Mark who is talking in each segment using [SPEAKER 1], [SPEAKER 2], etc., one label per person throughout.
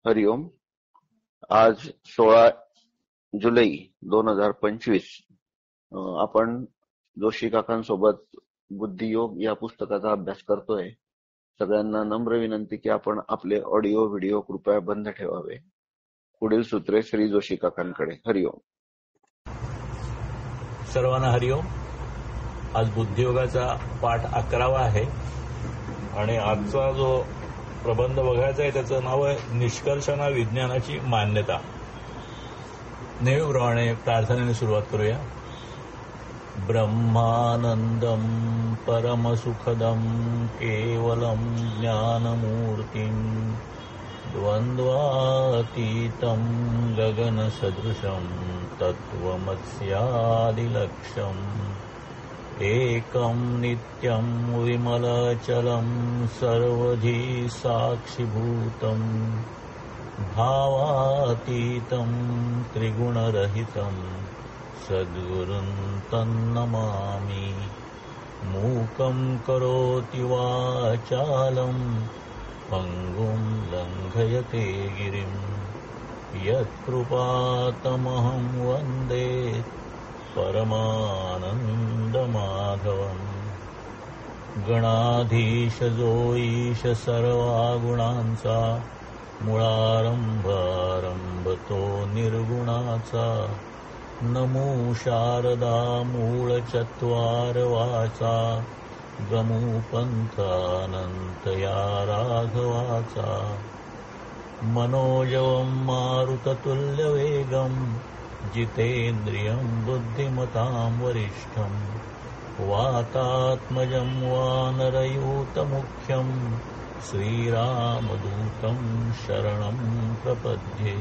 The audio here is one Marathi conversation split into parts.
[SPEAKER 1] हरिओम. आज 16 जुलै 2025 आपण जोशी काकांसोबत बुद्धियोग या पुस्तकाचा अभ्यास करतोय. सगळ्यांना नम्र विनंती की आपण आपले ऑडिओ व्हिडिओ कृपया बंद ठेवावे. पुढील सूत्रे श्री जोशी काकांकडे. हरिओम.
[SPEAKER 2] सर्वांना हरिओम. आज बुद्धियोगाचा पाठ 11वा आहे आणि आजचा जो प्रबंध बघायचा आहे त्याचं नाव आहे निष्कर्षणा विज्ञानाची मान्यता. नेहमीप्रमाणे प्रार्थनेने सुरुवात करूया. ब्रह्मानंदम परमसुखदम केवलम ज्ञानमूर्तिम द्वंद्वातीतं गगनसदृशं तत्त्वमस्यादिलक्ष्यम् एकं नित्यं विमलचलं सर्वधी साक्षिभूतं भावातीतं त्रिगुणरहितं सद्गुरुं तन्नमामि. मूकं करोति वाचालं पंगुं लंघयते गिरिं यत्कृपातमहं वन्दे परमानन्दमाधवम्. गणाधीश जो ईश सर्वा गुणांचा मुळारंभ तो निर्गुणाचा. नमो शारदा मूळ चत्वार वाचा गमू पंथ अनंत या राघवाचा. मनोजवं मारुततुल्यवेगं जितेन्द्रियं बुद्धिमतां वरिष्ठं वातात्मजं वानरयूतमुख्यं श्रीरामदूतं शरणं प्रपद्ये.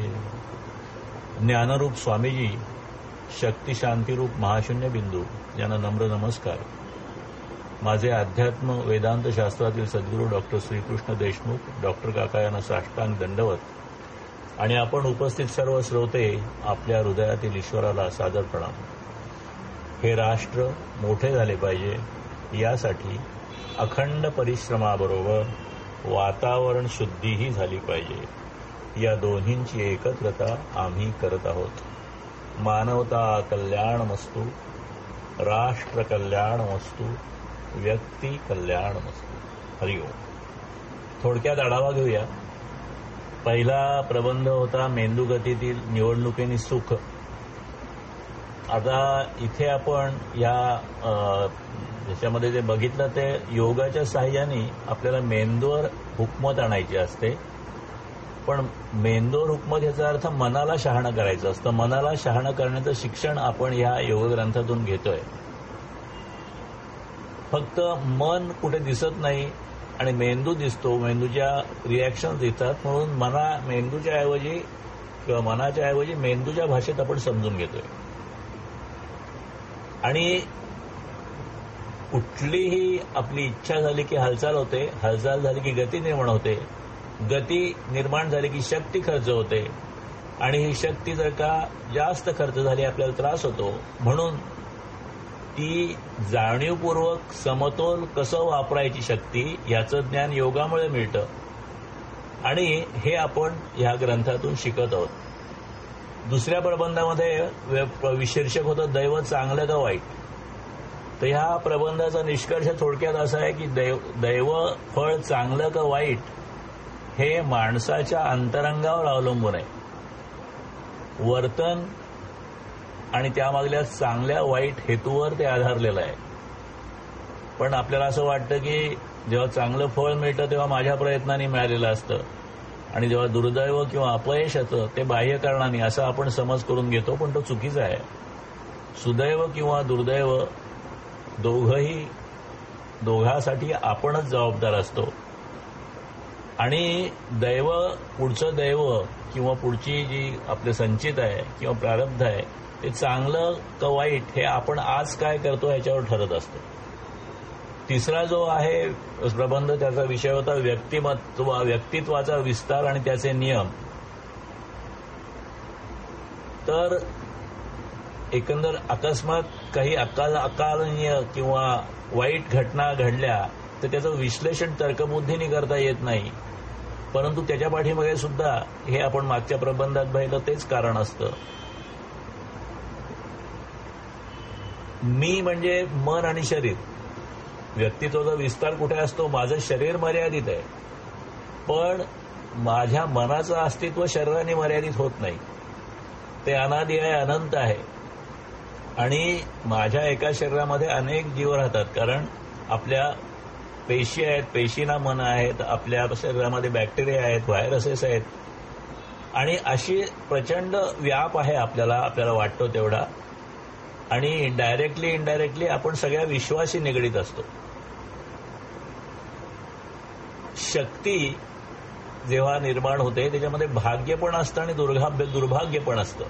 [SPEAKER 2] ज्ञानरूप स्वामीजी, शक्ती शांतीरूप महाशून्य बिंदू यांना नम्र नमस्कार. माझे अध्यात्म वेदांत शास्त्रातील सद्गुरू डॉक्टर श्रीकृष्ण देशमुख, डॉक्टर काका यांना साष्टांग दंडवत आणि आपण उपस्थित सर्व श्रोते आपल्या हृदयातील ईश्वराला सादर प्रणाम. हे राष्ट्र मोठे झाले पाहिजे यासाठी अखंड परिश्रमाबरोबर वातावरण शुद्धीही झाली पाहिजे. या दोन्हींची एकत्रता आम्ही करत आहोत. मानवता कल्याणमस्तु, राष्ट्र कल्याणमस्तु, व्यक्ती कल्याणमस्तु. हरिओम. थोडक्यात आढावा घेऊया. पहिला प्रबंध होता मेंदूगतीतील निवडणुकीने सुख. आता इथे आपण याच्यामध्ये जे बघितलं ते योगाच्या साहाय्याने आपल्याला मेंदूवर हुकमत आणायची असते. पण मेंदूवर हुकमत याचा अर्थ मनाला शहाणं करायचं असतं. मनाला शहाणं करण्याचं शिक्षण आपण या योग ग्रंथातून घेतोय. फक्त मन कुठे दिसत नाही आणि मेंदू दिसतो, मेंदूच्या रिॲक्शन दिसतात, म्हणून मेंदूच्या ऐवजी किंवा मनाच्या ऐवजी मेंदूच्या भाषेत आपण समजून घेतोय. आणि कुठलीही आपली इच्छा झाली की हालचाल होते, हालचाल झाली की गती निर्माण होते, गती निर्माण झाली की शक्ती खर्च होते आणि ही शक्ती जर का जास्त खर्च झाली आपल्याला त्रास होतो. म्हणून ती जाणीवपूर्वक समतोल कसं वापरायची शक्ती याचं ज्ञान योगामुळे मिळतं आणि हे आपण ह्या ग्रंथातून शिकत आहोत. दुसऱ्या प्रबंधामध्ये शीर्षक होतं दैव चांगलं का वाईट. तर ह्या प्रबंधाचा निष्कर्ष थोडक्यात असा आहे की दैव फळ चांगलं का वाईट हे माणसाच्या अंतरंगावर अवलंबून आहे. वर्तन आणि त्यामागल्या चांगल्या वाईट हेतूवर ते आधारलेलं आहे. पण आपल्याला असं वाटतं की जेव्हा चांगलं फळ मिळतं तेव्हा माझ्या प्रयत्नांनी मिळालेलं असतं आणि जेव्हा दुर्दैव किंवा अपयश येतं ते बाह्य कारणाने असा आपण समज करून घेतो, पण तो चुकीचा आहे. सुदैव किंवा दुर्दैव दोघांसाठी आपणच जबाबदार असतो आणि दैव, पुढचं दैव किंवा पुढची जी आपले संचित आहे किंवा प्रारब्ध आहे ते चांगलं का वाईट हे आपण आज काय करतो ह्याच्यावर ठरत असतो. तिसरा जो आहे प्रबंध त्याचा विषय होता व्यक्तित्वाचा विस्तार आणि त्याचे नियम. तर एकंदर अकस्मात काही अकालनीय किंवा वाईट घटना घडल्या तर त्याचं विश्लेषण तर्कबुद्धीने करता येत नाही. परंतु त्याच्या पाठीमागे सुद्धा हे आपण मागच्या प्रबंधात पाहिलं तेच कारण असतं. मी म्हणजे मन आणि शरीर. व्यक्तित्वाचा विस्तार कुठे असतो? माझं शरीर मर्यादित आहे, पण माझ्या मनाचं अस्तित्व शरीराने मर्यादित होत नाही. ते अनादि आहे, अनंत आहे. आणि माझ्या एका शरीरामध्ये अनेक जीव राहतात, कारण आपल्या पेशी आहेत, पेशींना मन आहेत, आपल्या शरीरामध्ये बॅक्टेरिया आहेत, व्हायरसेस आहेत, आणि अशी प्रचंड व्याप आहे आपल्याला वाटतो तेवढा. आणि डायरेक्टली इनडायरेक्टली आपण सगळ्या विश्वाशी निगडीत असतो. शक्ती जेव्हा निर्माण होते त्याच्यामध्ये भाग्य पण असतं आणि दुर्भाग्य पण असतं.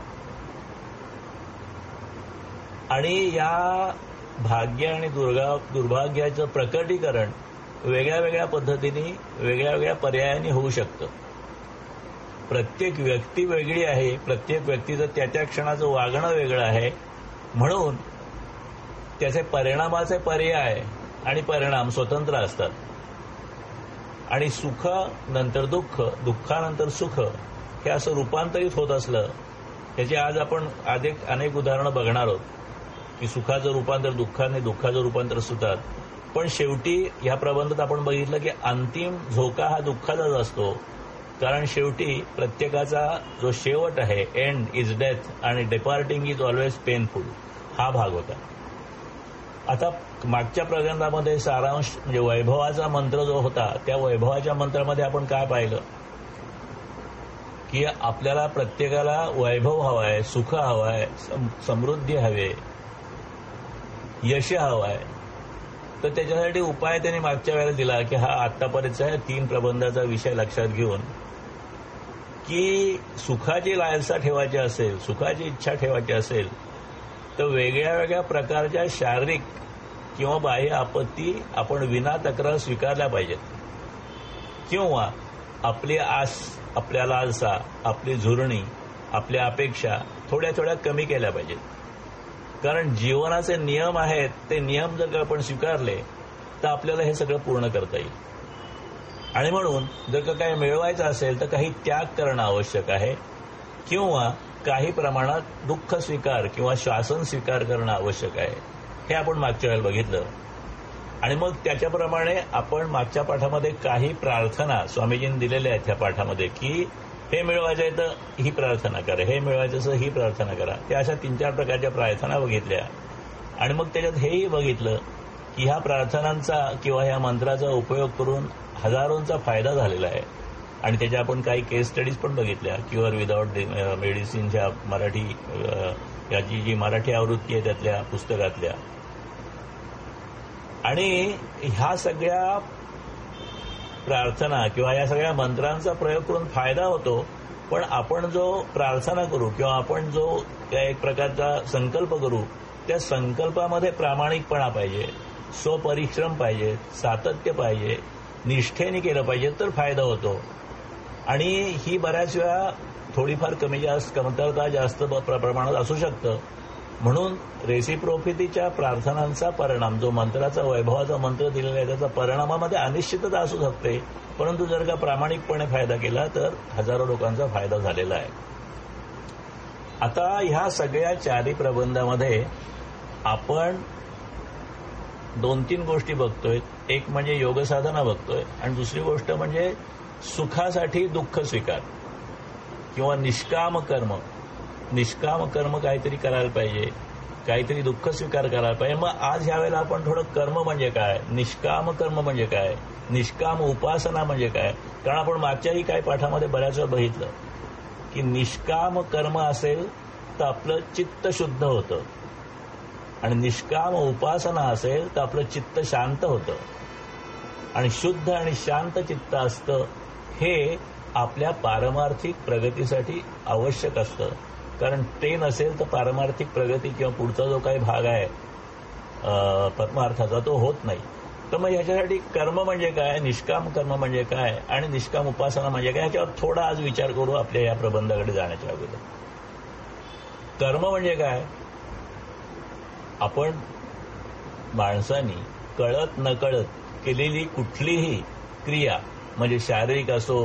[SPEAKER 2] आणि या भाग्य आणि दुर्भाग्याचं प्रकटीकरण वेगळ्या वेगळ्या पद्धतीने वेगळ्या वेगळ्या पर्यायाने होऊ शकतं. प्रत्येक व्यक्ती वेगळी आहे, प्रत्येक व्यक्तीचं त्या क्षणाचं वागणं वेगळं आहे, म्हणून त्याचे परिणामाचे पर्याय आणि परिणाम स्वतंत्र असतात. आणि सुख नंतर दुःख, दुःखानंतर सुख हे असं रूपांतरित होत असलं, त्याची आज आपण अनेक उदाहरणं बघणार आहोत की सुखाचं रूपांतर दुःखाने, दुःखाचं रूपांतर सुखात. पण शेवटी ह्या प्रबंधात आपण बघितलं की अंतिम झोका हा दुःखाचाच असतो, कारण शेवटी प्रत्येकाचा जो शेवट आहे, एंड इज डेथ आणि डिपार्टिंग इज ऑलवेज पेनफुल, हा भाग होता. आता मागच्या प्रबंधामध्ये सारांश म्हणजे वैभवाचा मंत्र जो होता, त्या वैभवाच्या मंत्रामध्ये आपण काय पाहिलं की आपल्याला प्रत्येकाला वैभव हवा आहे, सुख हवं आहे, समृद्धी हवे, यश हवं आहे. तर त्याच्यासाठी उपाय त्यांनी मागच्या वेळेला दिला की हा आत्तापर्यंतचा 3 प्रबंधाचा विषय लक्षात घेऊन की सुखाची लालसा ठेवायची असेल, सुखाची इच्छा ठेवायची असेल, तर वेगळ्या वेगळ्या प्रकारच्या शारीरिक किंवा बाह्य आपत्ती आपण विना तक्रार स्वीकारल्या पाहिजेत, किंवा आपली आस, आपल्या लालसा, आपली झुरणी, आपल्या अपेक्षा थोड्या थोड्या कमी केल्या पाहिजेत. कारण जीवनाचे नियम आहेत, ते नियम जर का आपण स्वीकारले तर आपल्याला हे सगळं पूर्ण करता येईल. आणि म्हणून जर का काही मिळवायचं असेल तर काही त्याग करणं आवश्यक आहे, किंवा काही प्रमाणात दुःख स्वीकार किंवा शासन स्वीकार करणं आवश्यक आहे. हे आपण मागच्या वेळेला बघितलं. आणि मग त्याच्याप्रमाणे आपण मागच्या पाठामध्ये काही प्रार्थना स्वामीजींनी दिलेल्या आहेत ह्या पाठामध्ये की हे मिळवायचं आहे तर ही प्रार्थना करा, हे मिळवायचं असं ही प्रार्थना करा. त्या अशा 3-4 प्रकारच्या प्रार्थना बघितल्या. आणि मग त्याच्यात हेही बघितलं की ह्या प्रार्थनांचा किंवा ह्या मंत्राचा उपयोग करून हजारोंचा फायदा झालेला आहे. आणि त्याच्या आपण काही केस स्टडीज पण बघितल्या. क्युअर विदाउट मेडिसिनच्या मराठी याची जी मराठी आवृत्ती आहे त्यातल्या पुस्तकातल्या. आणि ह्या सगळ्या प्रार्थना किंवा या सगळ्या मंत्रांचा प्रयोग करून फायदा होतो. पण आपण जो प्रार्थना करू किंवा आपण जो एक प्रकारचा संकल्प करू, त्या संकल्पामध्ये प्रामाणिकपणा पाहिजे, स्वपरिश्रम पाहिजे, सातत्य पाहिजे, निष्ठेने केलं पाहिजे, तर फायदा होतो. आणि ही बऱ्याच वेळा थोडीफार कमतरता जास्त प्रमाणात असू शकतं. म्हणून रेसिप्रोसिटीच्या प्रार्थनांचा परिणाम, जो मंत्राचा वैभवाचा मंत्र दिलेला आहे त्याचा परिणामामध्ये अनिश्चितता असू शकते, परंतु जर का प्रामाणिकपणे फायदा केला तर हजारो लोकांचा फायदा झालेला आहे. आता ह्या सगळ्या 4 प्रबंधामध्ये आपण 2-3 गोष्टी बघतोय. एक म्हणजे योगसाधना बघतोय आणि दुसरी गोष्ट म्हणजे सुखासाठी दुःख स्वीकार किंवा निष्काम कर्म. निष्काम कर्म काहीतरी करायला पाहिजे, काहीतरी दुःख स्वीकार करायला पाहिजे. मग आज ह्या वेळेला आपण थोडं कर्म म्हणजे काय, निष्काम कर्म म्हणजे काय, निष्काम उपासना म्हणजे काय. कारण आपण मागच्याही काही पाठामध्ये बऱ्याच वेळा बघितलं की निष्काम कर्म असेल तर आपलं चित्त शुद्ध होतं, आणि निष्काम उपासना असेल तर आपलं चित्त शांत होतं. आणि शुद्ध आणि शांत चित्त असतं हे आपल्या पारमार्थिक प्रगतीसाठी आवश्यक असतं. कारण ते नसेल तर पारमार्थिक प्रगती किंवा पुढचा जो काही भाग आहे परमार्थाचा तो होत नाही. तर मग ह्याच्यासाठी कर्म म्हणजे काय, निष्काम कर्म म्हणजे काय आणि निष्काम उपासना म्हणजे काय, ह्याच्यावर थोडा आज विचार करू आपल्या या प्रबंधाकडे जाण्याच्या अगोदर. कर्म म्हणजे काय, आपण माणसांनी कळत नकळत केलेली कुठलीही क्रिया, म्हणजे शारीरिक असो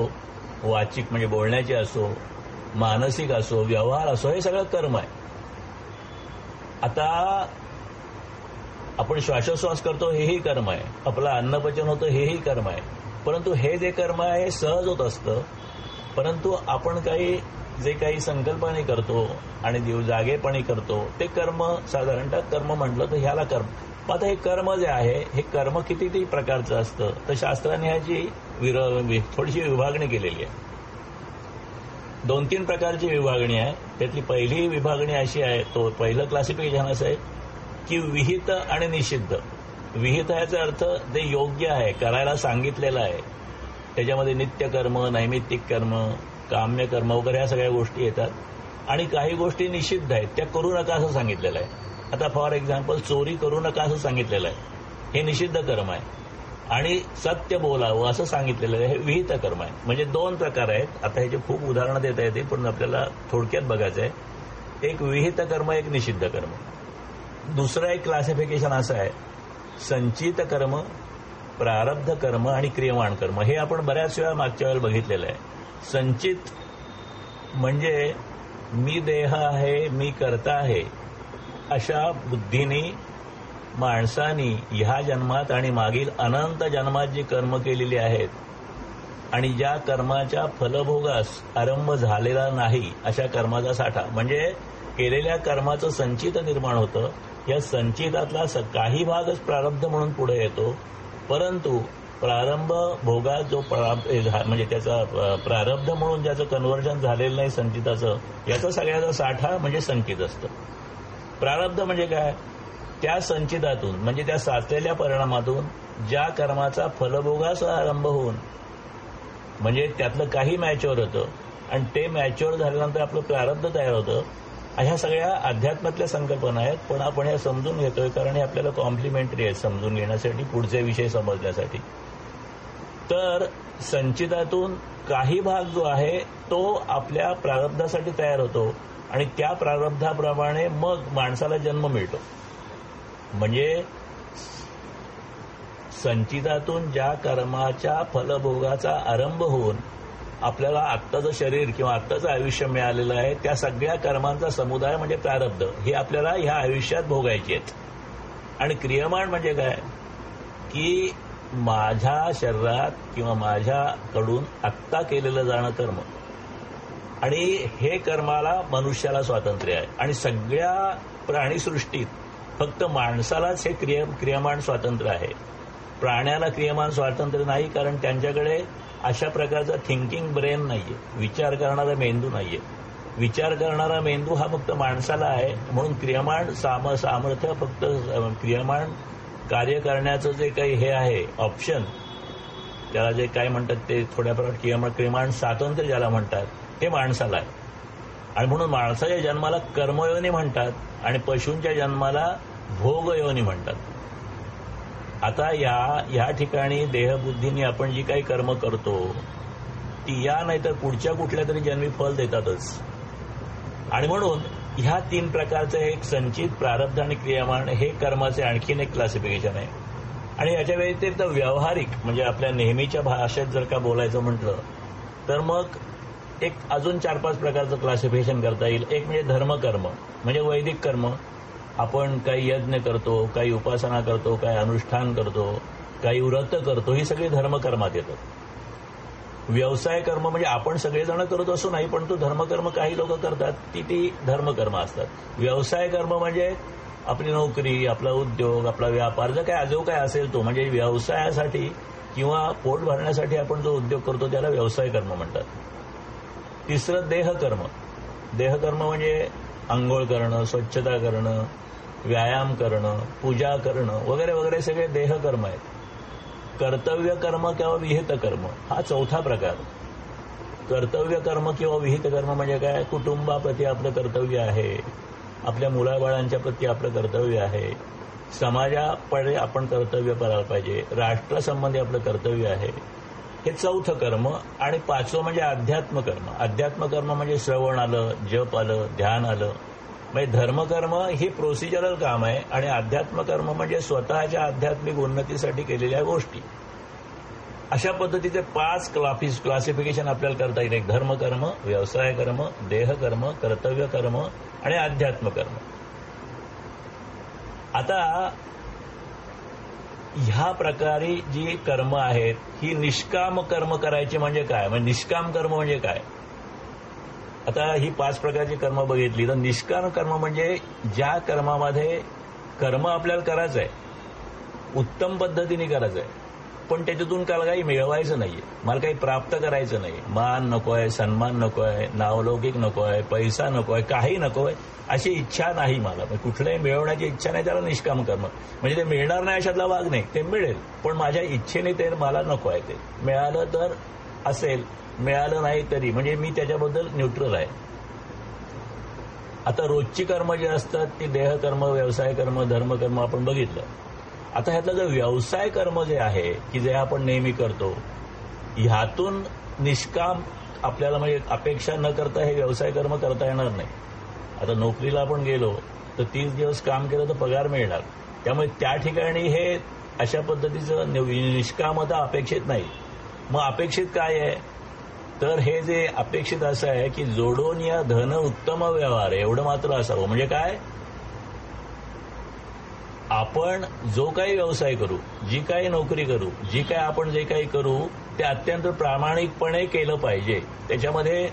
[SPEAKER 2] वाचिक म्हणजे बोलण्याचे असो, मानसिक असो, व्यवहार असो, हे सगळं कर्म आहे. आता आपण श्वासोश्वास करतो हेही कर्म आहे, आपलं अन्नपचन होतं हेही कर्म आहे. परंतु हे जे कर्म आहे हे सहज होत असतं. परंतु आपण जे काही संकल्पाने करतो आणि जागेपणी करतो ते कर्म साधारणतः कर्म म्हटलं तर ह्याला कर्म. आता हे कर्म जे आहे हे कर्म किती प्रकारचं असतं तर शास्त्राने ह्याची थोडीशी विभागणी केलेली आहे. 2-3 प्रकारची विभागणी आहे. त्यातली पहिली विभागणी अशी आहे, तो पहिलं क्लासिफिकेशन असं आहे की विहित आणि निषिद्ध. विहित याचा अर्थ ते योग्य आहे, करायला सांगितलेलं आहे. त्याच्यामध्ये नित्यकर्म, नैमित्तिक कर्म, काम्य कर्म वगैरे ह्या सगळ्या गोष्टी येतात. आणि काही गोष्टी निषिद्ध आहेत, त्या करू नका असं सांगितलेलं आहे. आता फॉर एक्झाम्पल चोरी करू नका असं सांगितलेलं आहे, हे निषिद्ध कर्म आहे. आणि सत्य बोलावं असं सांगितलेलं आहे, हे विहित कर्म आहे. म्हणजे 2 प्रकार आहेत. आता ह्याचे खूप उदाहरणं देता येतील, पण आपल्याला थोडक्यात बघायचं आहे. एक विहित कर्म, एक निषिद्ध कर्म. दुसरं एक क्लासिफिकेशन असं आहे, संचित कर्म, प्रारब्ध कर्म आणि क्रियमाण कर्म. हे आपण बऱ्याच वेळा मागच्या वेळेला बघितलेलं आहे. संचित म्हणजे मी देह आहे, मी कर्ता आहे अशा बुद्धीने माणसानी ह्या जन्मात आणि मागील अनंत जन्मात जी कर्म केलेली आहेत आणि ज्या कर्माच्या फलभोगास आरंभ झालेला नाही अशा कर्माचा साठा, म्हणजे केलेल्या कर्माचं संचित निर्माण होतं. या संचितातला काही भागच प्रारब्ध म्हणून पुढे येतो. परंतु प्रारंभ भोगात जो म्हणजे त्याचा प्रारब्ध म्हणून ज्याचं कन्व्हर्जन झालेलं नाही संचिताचं, याचा सगळ्याचा साठा म्हणजे संचित असतं. प्रारब्ध म्हणजे काय, त्या संचितातून म्हणजे त्या साचलेल्या परिणामातून ज्या कर्माचा फलभोगास आरंभ होऊन म्हणजे त्यातलं काही मॅच्युअर होतं आणि ते मॅच्युअर झाल्यानंतर आपलं प्रारब्ध तयार होतं. ह्या सगळ्या अध्यात्मातल्या संकल्पना आहेत, पण आपण ह्या समजून घेतोय कारण हे आपल्याला कॉम्प्लिमेंटरी आहेत समजून घेण्यासाठी, पुढचे विषय समजण्यासाठी. तर संचितातून काही भाग जो आहे तो आपल्या प्रारब्धासाठी तयार होतो आणि त्या प्रारब्धाप्रमाणे मग माणसाला जन्म मिळतो. म्हणजे संचितातून ज्या कर्माच्या फलभोगाचा आरंभ होऊन आपल्याला आत्ताचं शरीर किंवा आत्ताचं आयुष्य मिळालेलं आहे, त्या सगळ्या कर्मांचा समुदाय म्हणजे प्रारब्ध, हे आपल्याला ह्या आयुष्यात भोगायचे आहेत. आणि क्रियमाण म्हणजे काय की माझ्या शरीरात किंवा माझ्याकडून आत्ता केलेलं जाणं कर्म, आणि हे कर्माला मनुष्याला स्वातंत्र्य आहे. आणि सगळ्या प्राणीसृष्टीत फक्त माणसालाच हे क्रियमाण स्वातंत्र्य आहे. प्राण्याला क्रियमाण स्वातंत्र्य नाही, कारण त्यांच्याकडे अशा प्रकारचा थिंकिंग ब्रेन नाहीये, विचार करणारा मेंदू नाहीये. विचार करणारा मेंदू हा फक्त माणसाला आहे. म्हणून क्रियमाण सामर्थ्य फक्त क्रियमाण कार्य करण्याचं जे काही हे आहे ऑप्शन, त्याला जे काय म्हणतात ते थोड्या प्रमाणात क्रियमाण स्वातंत्र्य ज्याला म्हणतात, हे माणसाला आहे. आणि म्हणून माणसाच्या जन्माला कर्मयोनी म्हणतात आणि पशूंच्या जन्माला भोगयोनी म्हणतात. आता या ठिकाणी देहबुद्धीने आपण जी काही कर्म करतो ती या नाहीतर पुढच्या कुठल्या तरी जन्मी फल देतातच. आणि म्हणून ह्या 3 प्रकारचे एक संचित, प्रारब्ध आणि क्रियमाण हे कर्माचे आणखीन एक क्लासिफिकेशन आहे. आणि याच्या व्यतिरिक्त व्यावहारिक म्हणजे आपल्या नेहमीच्या भाषेत जर का बोलायचं म्हटलं तर मग एक अजून 4-5 प्रकारचं क्लासिफिकेशन करता येईल. एक म्हणजे धर्मकर्म, म्हणजे वैदिक कर्म. आपण काही यज्ञ करतो, काही उपासना करतो, काही अनुष्ठान करतो, काही व्रत करतो, ही सगळी धर्मकर्मात येतात. व्यवसाय कर्म म्हणजे आपण सगळेजण करत असू नाही, पण तो धर्मकर्म काही लोक करतात, ती धर्मकर्म असतात. व्यवसाय कर्म म्हणजे आपली नोकरी, आपला उद्योग, आपला व्यापार, जो काय असेल तो, म्हणजे व्यवसायासाठी किंवा पोट भरण्यासाठी आपण जो उद्योग करतो त्याला व्यवसाय कर्म म्हणतात. तिसरं देहकर्म. देहकर्म म्हणजे आंघोळ करणं, स्वच्छता करणं, व्यायाम करणं, पूजा करणं वगैरे वगैरे सगळे देहकर्म आहेत. कर्तव्य कर्म किंवा विहित कर्म हा 4था प्रकार. कर्तव्य कर्म किंवा विहित कर्म म्हणजे काय, कुटुंबाप्रती आपलं कर्तव्य आहे, आपल्या मुलाबाळांच्या प्रती आपलं कर्तव्य आहे, समाजाकडे आपण कर्तव्य करायला पाहिजे, राष्ट्रासंबंधी आपलं कर्तव्य आहे, हे 4थं कर्म. आणि 5वं म्हणजे अध्यात्म कर्म. अध्यात्म कर्म म्हणजे श्रवण आलं, जप आलं, ध्यान आलं. म्हणजे धर्मकर्म हे प्रोसिजरल काम आहे आणि अध्यात्म कर्म म्हणजे स्वतःच्या आध्यात्मिक उन्नतीसाठी केलेल्या गोष्टी. अशा पद्धतीचे 5 क्लासिफिकेशन आपल्याला करता येईल. एक धर्मकर्म, व्यवसाय कर्म, देहकर्म, कर्तव्य कर्म आणि अध्यात्म कर्म. आता ह्या प्रकारे जी कर्म आहेत ही निष्काम कर्म करायची म्हणजे काय, म्हणजे निष्काम कर्म म्हणजे काय. आता ही 5 प्रकारची कर्म बघितली तर निष्काम कर्म म्हणजे ज्या कर्मामध्ये कर्म आपल्याला करायचं आहे, उत्तम पद्धतीने करायचं आहे, पण त्याच्यातून काही मिळवायचं नाहीये, मला काही प्राप्त करायचं नाही, मान नकोय, सन्मान नकोय, नावलौकिक नकोय, पैसा नकोय, काही नकोय, अशी इच्छा नाही मला, कुठल्याही मिळवण्याची इच्छा नाही, त्याला निष्काम कर्म. म्हणजे ते मिळणार नाही अशातला भाग नाही, ते मिळेल पण माझ्या इच्छेने ते मला नको आहे. ते मिळालं तर असेल, मिळालं नाही तरी म्हणजे मी त्याच्याबद्दल न्यूट्रल आहे. आता रोजची कर्म जी असतात ती देहकर्म, व्यवसाय कर्म, धर्मकर्म आपण बघितलं. आता ह्यातलं जर व्यवसाय कर्म जे आहे की जे आपण नेहमी करतो, ह्यातून निष्काम आपल्याला म्हणजे अपेक्षा न करता हे व्यवसाय कर्म करता येणार नाही. आता नोकरीला आपण गेलो तर 30 दिवस काम केलं तर पगार मिळणार, त्यामुळे त्या ठिकाणी हे अशा पद्धतीचं निष्कामता अपेक्षित नाही. मग अपेक्षित काय आहे तर हे जे अपेक्षित असं आहे की जोडून या धन उत्तम व्यवहार एवढं मात्र असावं. म्हणजे काय, आपण जो काही व्यवसाय करू, जी काही नोकरी करू, आपण जे काही करू ते अत्यंत प्रामाणिकपणे केलं पाहिजे, त्याच्यामध्ये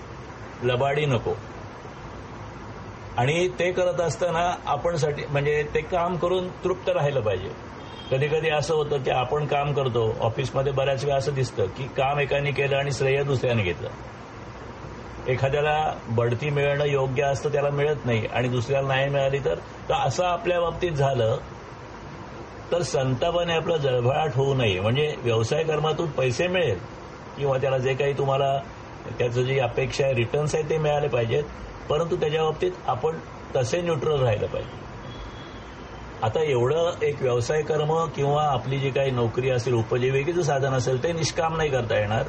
[SPEAKER 2] लबाडी नको. आणि ते करत असताना आपण म्हणजे ते काम करून तृप्त राहिलं पाहिजे. कधी कधी असं होतं की आपण काम करतो ऑफिसमध्ये, बऱ्याच वेळा असं दिसतं की काम एकाने केलं आणि श्रेय दुसऱ्याने घेतलं. एखाद्याला बढती मिळणं योग्य असतं, त्याला मिळत नाही आणि दुसऱ्याला नाही मिळाली तर असं आपल्या बाबतीत झालं तर संतापाने आपलं जळभळाट होऊ नये. म्हणजे व्यवसाय कर्मातून पैसे मिळेल किंवा त्याला जे काही तुम्हाला त्याचं जी अपेक्षा आहे, रिटर्न्स आहे ते मिळाले पाहिजेत, परंतु त्याच्या बाबतीत आपण तसे न्यूट्रल राहिलं पाहिजे. आता एवढं एक व्यवसाय कर्म किंवा आपली जी काही नोकरी असेल, उपजीविकेचं साधन असेल ते निष्काम नाही करता येणार,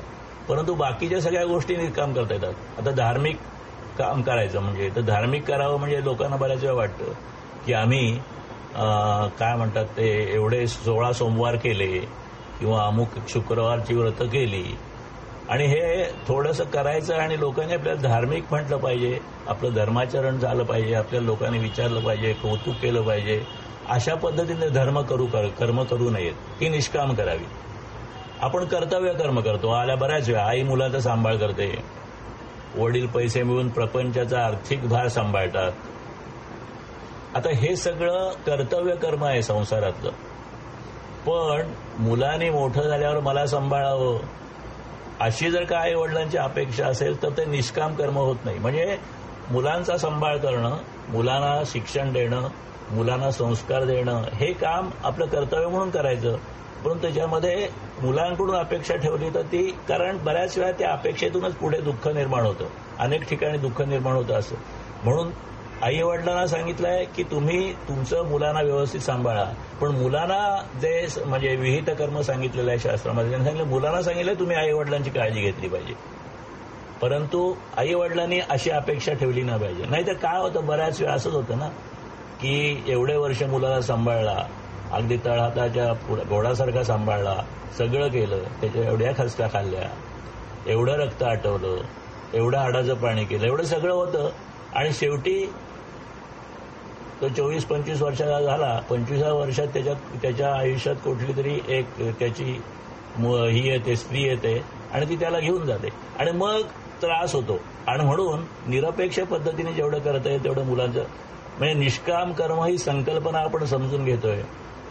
[SPEAKER 2] परंतु बाकीच्या सगळ्या गोष्टी निष्काम करता येतात. आता धार्मिक काम करायचं म्हणजे तर धार्मिक करावं म्हणजे लोकांना बऱ्याच वेळा वाटतं की आम्ही काय म्हणतात ते एवढे 16 सोमवार केले किंवा अमुक शुक्रवारची व्रतं केली आणि हे थोडंसं करायचं आणि लोकांनी आपल्याला धार्मिक म्हटलं पाहिजे, आपलं धर्माचरण झालं पाहिजे, आपल्या लोकांनी विचारलं पाहिजे, कौतुक केलं पाहिजे. अशा पद्धतीने कर्म करू नयेत, ही निष्काम करावी. आपण कर्तव्य कर्म करतो. आल्या बऱ्याच वेळा आई मुलाचा सांभाळ करते, वडील पैसे मिळून प्रपंचाचा आर्थिक भार सांभाळतात. आता हे सगळं कर्तव्य कर्म आहे संसारातलं. पण मुलाने मोठं झाल्यावर मला सांभाळावं अशी जर का आई वडिलांची अपेक्षा असेल तर ते निष्काम कर्म होत नाही. म्हणजे मुलांचा सांभाळ करणं, मुलांना शिक्षण देणं, मुलांना संस्कार देणं हे काम आपलं कर्तव्य म्हणून करायचं. परंतु त्याच्यामध्ये मुलांकडून अपेक्षा ठेवली तर ती, कारण बऱ्याच वेळा त्या अपेक्षेतूनच पुढे दुःख निर्माण होतं, अनेक ठिकाणी दुःख निर्माण होतं. असं म्हणून आई वडिलांना सांगितलंय की तुम्ही तुमचं मुलांना व्यवस्थित सांभाळा, पण मुलांना जे म्हणजे विहित कर्म सांगितलेलं आहे शास्त्रामध्ये, त्यांनी सांगितलं मुलांना सांगितलं तुम्ही आई वडिलांची काळजी घेतली पाहिजे, परंतु आई वडिलांनी अशी अपेक्षा ठेवली नाही पाहिजे. नाहीतर काय होतं, बऱ्याच वेळा असंच होतं ना की एवढे वर्ष मुलाला सांभाळला, अगदी तळहाताच्या घोडासारखा सांभाळला, सगळं केलं, त्याच्या एवढ्या खस्ता खाल्ल्या, एवढं रक्त आटवलं, एवढं हाडाचं पाणी केलं, एवढं सगळं होतं आणि शेवटी तो 24-25 वर्षाचा झाला. 25व्या वर्षात त्याच्या आयुष्यात कुठली तरी एक त्याची ही येते, स्त्री येते आणि ती त्याला घेऊन जाते आणि मग त्रास होतो. आणि म्हणून निरपेक्ष पद्धतीने जेवढं करता येईल तेवढं मुलांचं, म्हणजे निष्काम कर्म ही संकल्पना आपण समजून घेतोय.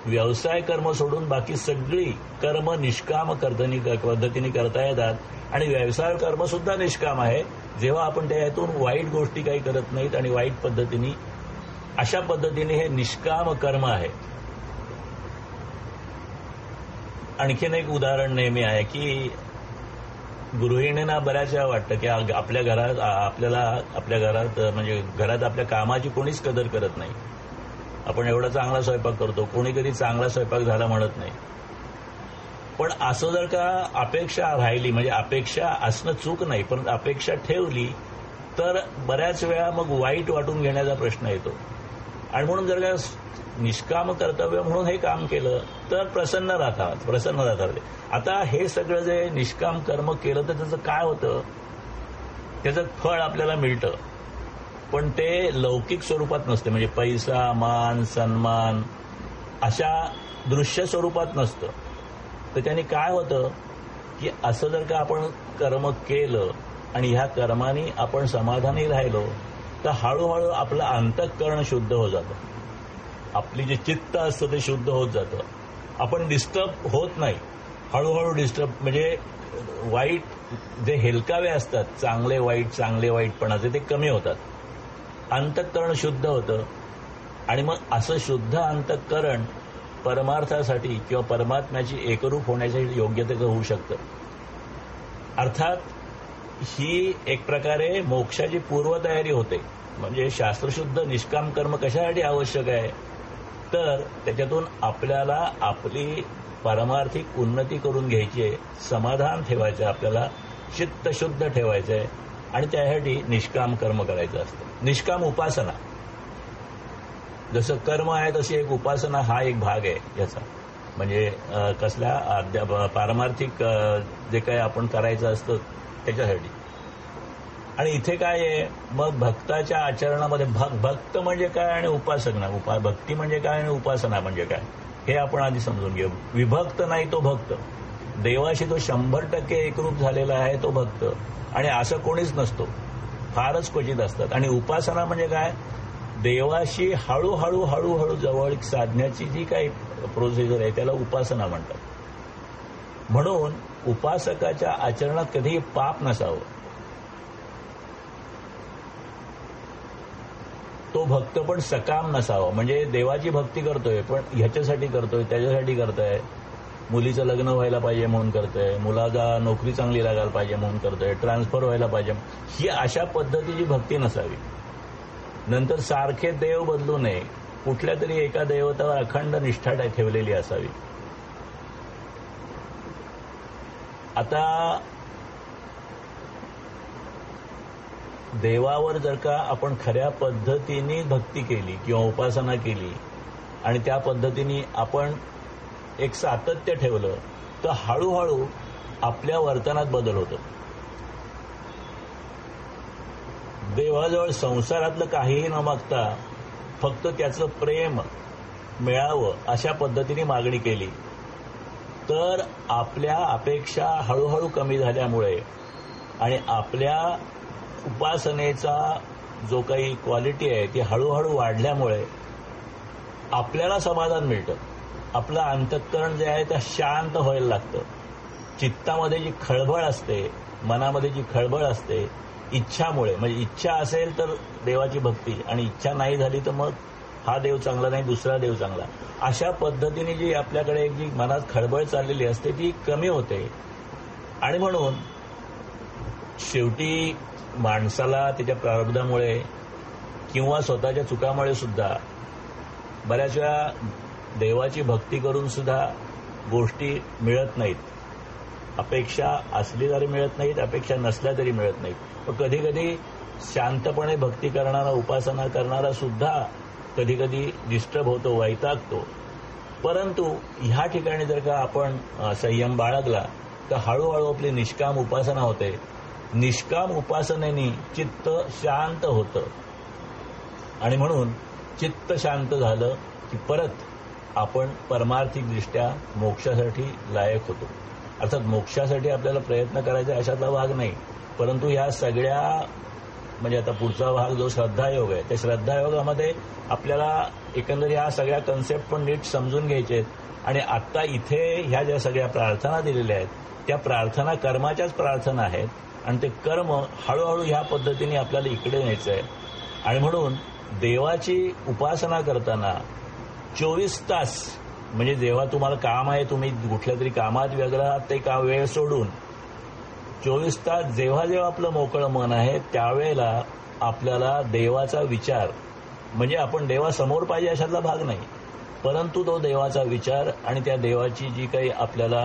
[SPEAKER 2] व्यवसाय कर्म सोडून बाकी सगळी कर्म निष्काम पद्धतीने करता येतात आणि व्यवसाय कर्म सुद्धा निष्काम आहे जेव्हा आपण त्यातून वाईट गोष्टी काही करत नाहीत आणि वाईट पद्धतीने, अशा पद्धतीने हे निष्काम कर्म आहे. आणखीन एक उदाहरण नेहमी आहे की गृहिणींना बऱ्याच वेळा वाटतं की आपल्या घरात म्हणजे घरात आपल्या कामाची कोणीच कदर करत नाही. आपण एवढा चांगला स्वयंपाक करतो, कोणी कधी चांगला स्वयंपाक झाला म्हणत नाही. पण असं जर का अपेक्षा राहिली, म्हणजे अपेक्षा असणं चूक नाही, पण अपेक्षा ठेवली तर बऱ्याच वेळा मग वाईट वाटून घेण्याचा प्रश्न येतो. आणि म्हणून जर का निष्काम कर्तव्य म्हणून हे काम केलं तर प्रसन्न राहतात. आता हे सगळं जे निष्काम कर्म केलं तर त्याचं काय होतं, त्याचं फळ आपल्याला मिळतं, पण ते लौकिक स्वरूपात नसते. म्हणजे पैसा, मान, सन्मान अशा दृश्य स्वरूपात नसतं. तर त्यांनी काय होतं की असं जर का आपण कर्म केलं आणि ह्या कर्माने आपण समाधानी राहिलो तर हळूहळू आपलं अंतःकरण शुद्ध होत जातं. आपली जे चित्त असतं ते शुद्ध होत जातं. आपण डिस्टर्ब होत नाही. हळूहळू डिस्टर्ब म्हणजे वाईट जे हेलकावे असतात, चांगले वाईटपणाचे, ते कमी होतात. अंतःकरण शुद्ध होतं आणि मग असं शुद्ध अंतःकरण परमार्थासाठी किंवा परमात्म्याची एकरूप होण्यासाठी योग्यतेचं होऊ शकतं. अर्थात ही एक प्रकारे मोक्षाची पूर्वतयारी होते. म्हणजे शास्त्रशुद्ध निष्काम कर्म कशासाठी आवश्यक आहे, तर त्याच्यातून आपल्याला आपली पारमार्थिक उन्नती करून घ्यायची आहे, समाधान ठेवायचं आहे, आपल्याला चित्त शुद्ध ठेवायचं आहे आणि त्यासाठी निष्काम कर्म करायचं असतं. निष्काम उपासना, जसं कर्म आहे तशी एक उपासना हा एक भाग आहे याचा. म्हणजे कसल्या पारमार्थिक जे काही आपण करायचं असतं त्याच्यासाठी. आणि इथे काय आहे, मग भक्ताच्या आचरणामध्ये भक्त म्हणजे काय आणि उपासना, भक्ती म्हणजे काय आणि उपासना म्हणजे काय हे आपण आधी समजून घेऊ. विभक्त नाही तो भक्त, देवाशी तो 100% एकरूप झालेला आहे तो भक्त. आणि असं कोणीच नसतो, फारच क्वचित असतात. आणि उपासना म्हणजे काय, देवाशी हळूहळू जवळीक साधण्याची जी काही प्रोसिजर आहे त्याला उपासना म्हणतात. म्हणून उपासकाच्या आचरणात कधीही पाप नसावं. तो भक्त पण सकाम नसावा. म्हणजे देवाची भक्ती करतोय पण ह्याच्यासाठी करतोय, त्याच्यासाठी करतोय, मुलीचं लग्न व्हायला पाहिजे म्हणून करतोय, मुलाला नोकरी चांगली लागायला पाहिजे म्हणून करतोय, ट्रान्सफर व्हायला पाहिजे, ही अशा पद्धतीची भक्ती नसावी. नंतर सारखे देव बदलू नये, कुठल्या तरी एका देवतावर अखंड निष्ठा ठेवलेली असावी. आता देवावर जर का आपण खऱ्या पद्धतीने भक्ती केली किंवा उपासना केली आणि त्या पद्धतीने आपण एक सातत्य ठेवलं तर हळूहळू आपल्या वर्तनात बदल होतो. देवाजवळ संसारातलं काहीही न मागता फक्त त्याचं प्रेम मिळावं अशा पद्धतीने मागणी केली तर आपल्या अपेक्षा हळूहळू कमी झाल्यामुळे आणि आपल्या उपासनेचा जो काही क्वालिटी आहे ती हळूहळू वाढल्यामुळे आपल्याला समाधान मिळतं. आपलं अंतःकरण जे आहे ते शांत व्हायला लागतं. चित्तामध्ये जी खळबळ असते, मनामध्ये जी खळबळ असते इच्छामुळे, म्हणजे इच्छा असेल तर देवाची भक्ती आणि इच्छा नाही झाली तर मग हा देव चांगला नाही दुसरा देव चांगला, अशा पद्धतीने जी आपल्याकडे जी मनात खळबळ चाललेली असते ती कमी होते. आणि म्हणून शेवटी माणसाला त्याच्या प्रारब्धामुळे किंवा स्वतःच्या चुकामुळे सुद्धा बऱ्याच वेळा देवाची भक्ती करून सुद्धा गोष्टी मिळत नाहीत. अपेक्षा असली तरी मिळत नाहीत, अपेक्षा नसल्या तरी मिळत नाहीत. पण कधी कधी शांतपणे भक्ती करणारा, उपासना करणारा सुद्धा कधी कधी डिस्टर्ब होतो, वैतागतो. परंतु ह्या ठिकाणी जर का आपण संयम बाळगला तर हळूहळू आपली निष्काम उपासना होते. निष्काम उपासनेने चित्त शांत होतं आणि म्हणून चित्त शांत झालं की परत आपण परमार्थिकदृष्ट्या मोक्षासाठी लायक होतो. अर्थात मोक्षासाठी आपल्याला प्रयत्न करायचा अशातला भाग नाही, परंतु ह्या सगळ्या म्हणजे आता पुढचा भाग जो श्रद्धायोग आहे त्या श्रद्धायोगामध्ये आपल्याला एकंदर ह्या सगळ्या कन्सेप्ट पण नीट समजून घ्यायचे आहेत. आणि आत्ता इथे ह्या ज्या सगळ्या प्रार्थना दिलेल्या आहेत त्या प्रार्थना कर्माच्याच प्रार्थना आहेत आणि ते कर्म हळूहळू ह्या पद्धतीने आपल्याला इकडे न्यायचं आहे. आणि म्हणून देवाची उपासना करताना 24 तास म्हणजे जेव्हा तुम्हाला काम आहे, तुम्ही कुठल्या तरी कामात वेगळं आहात, ते का वेळ सोडून 24 तास जेव्हा जेव्हा आपलं मोकळं मन आहे त्यावेळेला आपल्याला देवाचा विचार, म्हणजे आपण देवासमोर पाहिजे अशातला भाग नाही, परंतु तो देवाचा विचार आणि त्या देवाची जी काही आपल्याला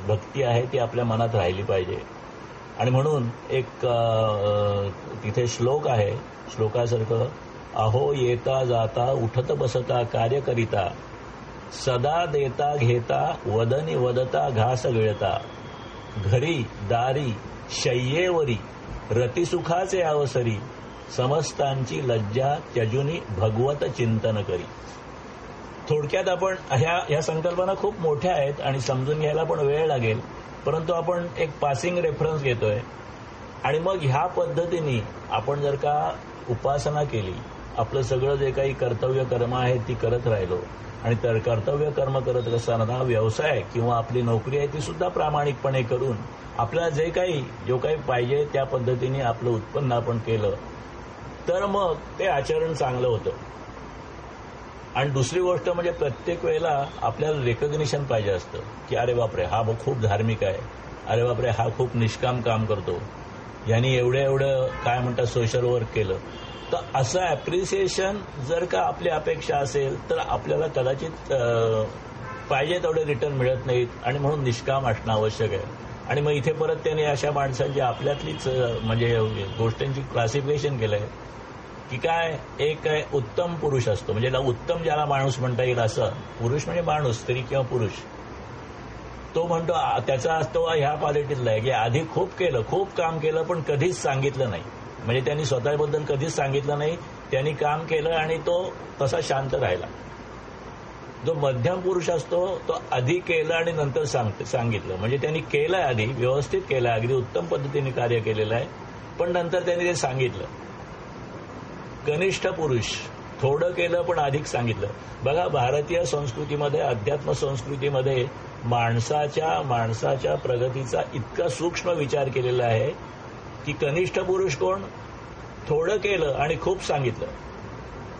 [SPEAKER 2] भक्ती आहे ती आपल्या मनात राहिली पाहिजे. आणि म्हणून एक तिथे श्लोक आहे, श्लोकासारखं अहो येता जाता उठत बसता कार्य करिता, सदा देता घेता वदनी वदता घास गिळता, घरी दारी शय्येवरी रतिसुखाचे अवसरी, समस्तांची लज्जा त्यजुनी भगवत चिंतन करी. थोडक्यात आपण ह्या संकल्पना खूप मोठ्या आहेत आणि समजून घ्यायला पण वेळ लागेल, परंतु आपण एक पासिंग रेफरन्स घेतोय. आणि मग ह्या पद्धतीने आपण जर का उपासना केली, आपलं सगळं जे काही कर्तव्य कर्म आहे ती करत राहिलो, आणि तर कर्तव्य कर्म करत असताना व्यवसाय किंवा आपली नोकरी आहे ती सुद्धा प्रामाणिकपणे करून आपल्याला जो काही पाहिजे त्या पद्धतीने आपलं उत्पन्न आपण केलं, तर मग ते आचरण चांगलं होतं. आणि दुसरी गोष्ट म्हणजे प्रत्येक वेळेला आपल्याला रेकग्निशन पाहिजे असतं की अरे बापरे हा खूप धार्मिक आहे, अरे बापरे हा खूप निष्काम काम करतो, यांनी एवढं काय म्हणतात सोशल वर्क केलं. तर असं ॲप्रिसिएशन जर का आपली अपेक्षा असेल तर आपल्याला कदाचित पाहिजे तेवढे रिटर्न मिळत नाहीत, आणि म्हणून निष्काम असणं आवश्यक आहे. आणि मग इथे परत त्यांनी अशा माणसांची आपल्यातलीच म्हणजे गोष्टींची क्लासिफिकेशन केलंय की काय, एक आहे उत्तम पुरुष असतो, म्हणजे उत्तम ज्याला माणूस म्हणता येईल असं पुरुष, म्हणजे माणूस स्त्री किंवा पुरुष, तो म्हणतो त्याचा असतो ह्या क्वालिटीतला आहे की आधी खूप काम केलं पण कधीच सांगितलं नाही, म्हणजे त्यांनी स्वतःबद्दल कधीच सांगितलं नाही, त्यांनी काम केलं आणि तो तसा शांत राहिला. जो मध्यम पुरुष असतो तो आधी केलं आणि नंतर सांगितलं, म्हणजे त्यांनी केलंय आधी, व्यवस्थित केलंय, अगदी उत्तम पद्धतीने कार्य केलेलं आहे, पण नंतर त्यांनी ते सांगितलं. कनिष्ठ पुरुष थोडं केलं पण अधिक सांगितलं. बघा भारतीय संस्कृतीमध्ये, अध्यात्म संस्कृतीमध्ये माणसाच्या प्रगतीचा इतका सूक्ष्म विचार केलेला आहे की कनिष्ठ पुरुष कोण, थोडं केलं आणि खूप सांगितलं.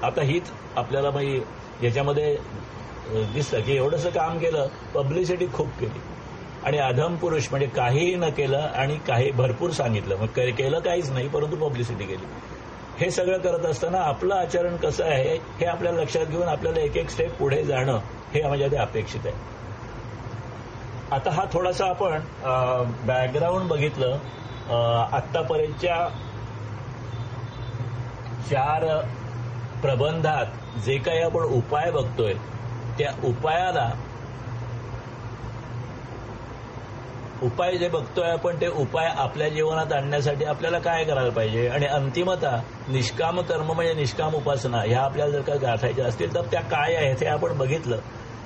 [SPEAKER 2] आता हीच आपल्याला याच्यामध्ये दिसतं की एवढंसं काम केलं, पब्लिसिटी खूप केली. आणि अधम पुरुष म्हणजे काहीही न केलं आणि काही भरपूर सांगितलं, मग केलं काहीच नाही परंतु पब्लिसिटी केली. हे सगळं करत असताना आपलं आचरण कसं आहे हे आपल्याला लक्षात घेऊन आपल्याला एक स्टेप पुढे जाणं हे माझ्यासाठी अपेक्षित आहे. आता हा थोडासा आपण बॅकग्राऊंड बघितलं. आत्तापर्यंतच्या 4 प्रबंधात जे काही आपण उपाय बघतोय त्या उपाय जे बघतोय आपण ते उपाय आपल्या जीवनात आणण्यासाठी आपल्याला काय करायला पाहिजे, आणि अंतिमतः निष्काम कर्म म्हणजे निष्काम उपासना ह्या आपल्याला जर का गाठायच्या असतील तर त्या काय आहेत हे आपण बघितलं.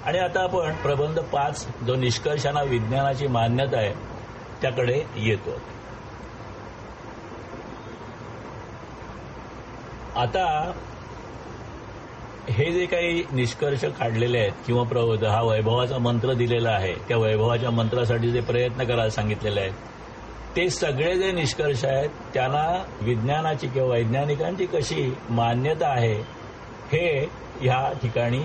[SPEAKER 2] आणि आता आपण प्रबंध 5 जो निष्कर्षांना विज्ञानाची मान्यता आहे त्याकडे येतो. आता हे जे काही निष्कर्ष काढलेले आहेत किंवा हा वैभवाचा मंत्र दिलेला आहे, त्या वैभवाच्या मंत्रासाठी जे प्रयत्न करायला सांगितलेले आहेत, ते सगळे जे निष्कर्ष आहेत त्यांना विज्ञानाची किंवा वैज्ञानिकांची कशी मान्यता आहे हे ह्या ठिकाणी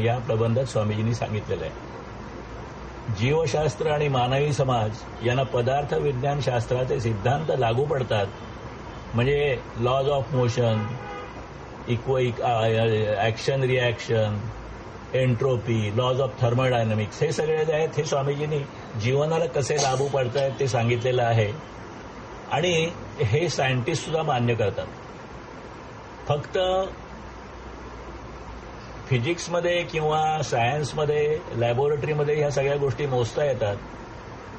[SPEAKER 2] या प्रबंधात स्वामीजींनी सांगितलेलं आहे. जीवशास्त्र आणि मानवी समाज यांना पदार्थ विज्ञान शास्त्राचे सिद्धांत लागू पडतात, म्हणजे laws of motion, action reaction, entropy, laws of thermodynamics, हे सगळे जे आहेत हे स्वामीजींनी जीवनाला कसे लागू पडतायत ते सांगितलेलं आहे. आणि हे सायंटिस्ट सुद्धा मान्य करतात. फक्त फिजिक्समध्ये किंवा सायन्समध्ये लॅबोरेटरीमध्ये ह्या सगळ्या गोष्टी मोजता येतात.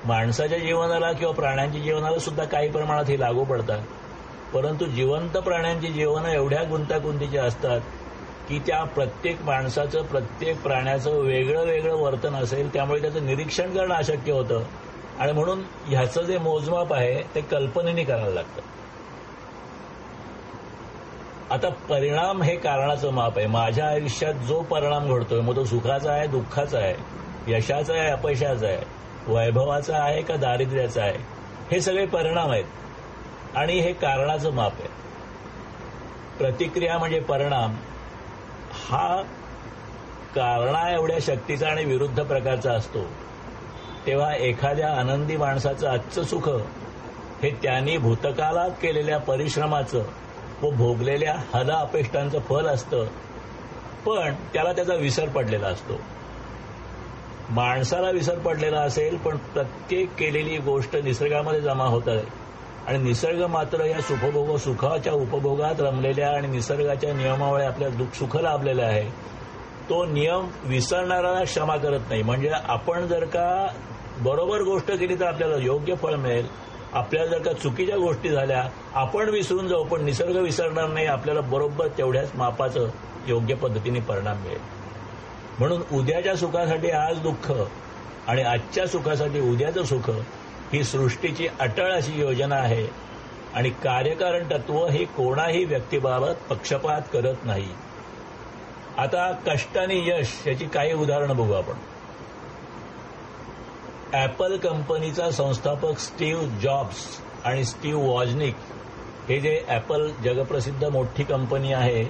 [SPEAKER 2] माणसाच्या जीवनाला किंवा प्राण्यांच्या जीवनाला सुद्धा काही प्रमाणात हे लागू पडतात, परंतु जिवंत प्राण्यांची जीवनं एवढ्या गुंतागुंतीची असतात की त्या प्रत्येक माणसाचं, प्रत्येक प्राण्याचं वेगळं वर्तन असेल, त्यामुळे त्याचं निरीक्षण करणं अशक्य होतं. आणि म्हणून ह्याचं जे मोजमाप आहे ते कल्पनेने करायला लागतं. आता परिणाम हे कारणाचं माप आहे. माझ्या आयुष्यात जो परिणाम घडतोय मग तो सुखाचा आहे, दुःखाचा आहे, यशाचा आहे, अपयशाचा आहे, वैभवाचा आहे का दारिद्र्याचा आहे, हे सगळे परिणाम आहेत आणि हे कारणाचं माप आहे. प्रतिक्रिया म्हणजे परिणाम हा कारणा एवढ्या शक्तीचा आणि विरुद्ध प्रकारचा असतो. तेव्हा एखाद्या आनंदी माणसाचं आजचं सुख हे त्यांनी भूतकाळात केलेल्या परिश्रमाचं व भोगलेल्या हल अपेष्टांचं फल असतं, पण त्याला त्याचा विसर पडलेला असतो. माणसाला विसर पडलेला असेल पण प्रत्येक केलेली गोष्ट निसर्गामध्ये जमा होत आहे आणि निसर्ग मात्र या सुखाच्या उपभोगात रमलेल्या आणि निसर्गाच्या नियमामुळे आपल्याला सुख लाभलेलं आहे. तो नियम विसरणाऱ्याला क्षमा करत नाही. म्हणजे आपण जर का बरोबर गोष्ट केली तर आपल्याला योग्य फळ मिळेल. आपल्याला जर का चुकीच्या गोष्टी झाल्या आपण विसरून जाऊ, पण निसर्ग विसरणार नाही. आपल्याला बरोबर तेवढ्याच मापाचं योग्य पद्धतीने परिणाम मिळेल. म्हणून उद्याच्या सुखासाठी आज दुःख आणि आजच्या सुखासाठी उद्याचं सुख ही सृष्टीची अटळ अशी योजना आहे. आणि कार्यकारण तत्व हे कोणाही व्यक्तीबाबत पक्षपात करत नाही. आता कष्ट आणि यश याची काही उदाहरणं बघू आपण. ॲपल कंपनीचा संस्थापक स्टीव्ह जॉब्स आणि स्टीव्ह वॉजनिक हे जे ॲपल जगप्रसिद्ध मोठी कंपनी आहे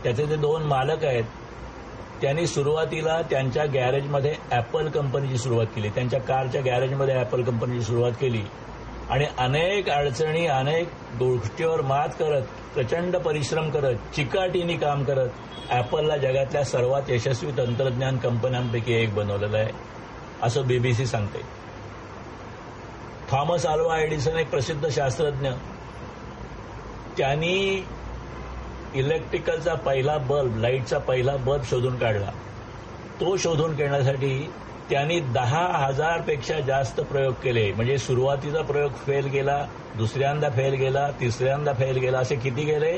[SPEAKER 2] त्याचे जे दोन मालक आहेत, त्यांनी सुरुवातीला त्यांच्या गॅरेजमध्ये ॲपल कंपनीची सुरुवात केली. त्यांच्या कारच्या गॅरेजमध्ये ॲपल कंपनीची सुरुवात केली आणि अनेक अडचणी अनेक गोष्टीवर मात करत प्रचंड परिश्रम करत चिकाटीने काम करत ॲपलला जगातल्या सर्वात यशस्वी तंत्रज्ञान कंपन्यांपैकी एक बनवलेलं आहे असं बीबीसी सांगते. थॉमस अल्वा एडिसन एक प्रसिद्ध शास्त्रज्ञ, त्यांनी इलेक्ट्रिकलचा पहिला बल्ब, लाईटचा पहिला बल्ब शोधून काढला. तो शोधून काढण्यासाठी त्यांनी 10,000 पेक्षा जास्त प्रयोग केले. म्हणजे सुरुवातीचा प्रयोग फेल गेला, दुसऱ्यांदा फेल गेला, तिसऱ्यांदा फेल गेला, असे किती गेले?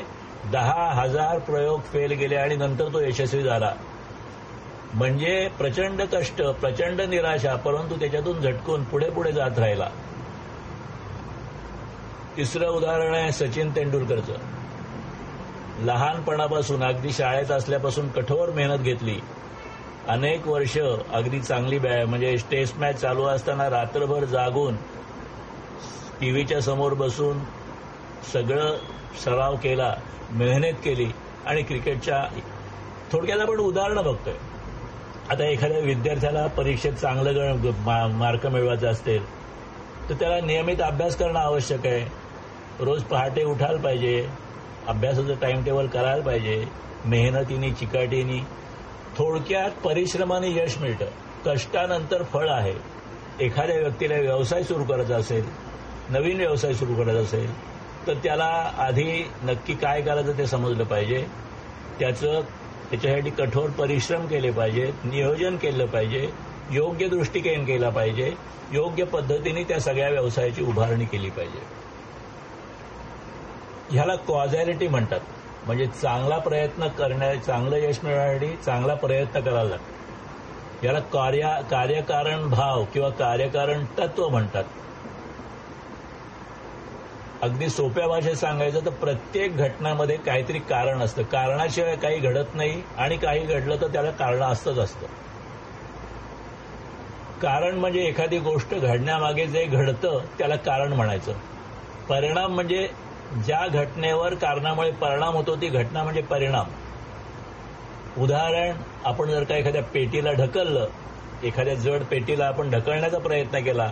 [SPEAKER 2] 10,000 प्रयोग फेल गेले आणि नंतर तो यशस्वी झाला. म्हणजे प्रचंड कष्ट, प्रचंड निराशा, परंतु त्याच्यातून झटकून पुढे पुढे जात राहिला. तिसरं उदाहरण आहे सचिन तेंडुलकरचं. लहानपणापासून अगदी शाळेत असल्यापासून कठोर मेहनत घेतली. अनेक वर्ष अगदी चांगली म्हणजे टेस्ट मॅच चालू असताना रात्रभर जागून टीव्हीच्या समोर बसून सगळं सराव केला, मेहनत केली आणि क्रिकेटच्या थोडक्यात आपण उदाहरणं बघतोय. आता एखाद्या विद्यार्थ्याला परीक्षेत चांगलं मार्क मिळवायचे असतील तर त्याला नियमित अभ्यास करणं आवश्यक आहे. रोज पहाटे उठायला पाहिजे, अभ्यासाचं टाइम टेबल करायला पाहिजे, मेहनतीने चिकाटीने. थोडक्यात परिश्रमाने यश मिळतं, कष्टानंतर फळ आहे. एखाद्या व्यक्तीला व्यवसाय सुरू करायचा असेल, नवीन व्यवसाय सुरू करायचा असेल तर त्याला आधी नक्की काय करायचं ते समजलं पाहिजे. त्याच्यासाठी कठोर परिश्रम केले पाहिजेत, नियोजन केलं पाहिजे, योग्य दृष्टिकोन केला पाहिजे, योग्य पद्धतीने त्या सगळ्या व्यवसायाची उभारणी केली पाहिजे. ह्याला कॉझॅलिटी म्हणतात. म्हणजे चांगला प्रयत्न चांगलं यश मिळवण्यासाठी चांगला प्रयत्न करायला लागतो. याला कार्यकारण भाव किंवा कार्यकारण तत्व म्हणतात. अगदी सोप्या भाषेत सांगायचं तर प्रत्येक घटनामध्ये काहीतरी कारण असतं. कारणाशिवाय काही घडत नाही आणि काही घडलं तर त्याला कारण असतं. कारण म्हणजे एखादी गोष्ट घडण्यामागे जे घडतं त्याला कारण म्हणायचं. परिणाम म्हणजे ज्या घटनेवर कारणामुळे परिणाम होतो ती घटना म्हणजे परिणाम. उदाहरण, आपण जर का एखाद्या पेटीला ढकललं, एखाद्या जड पेटीला आपण ढकलण्याचा प्रयत्न केला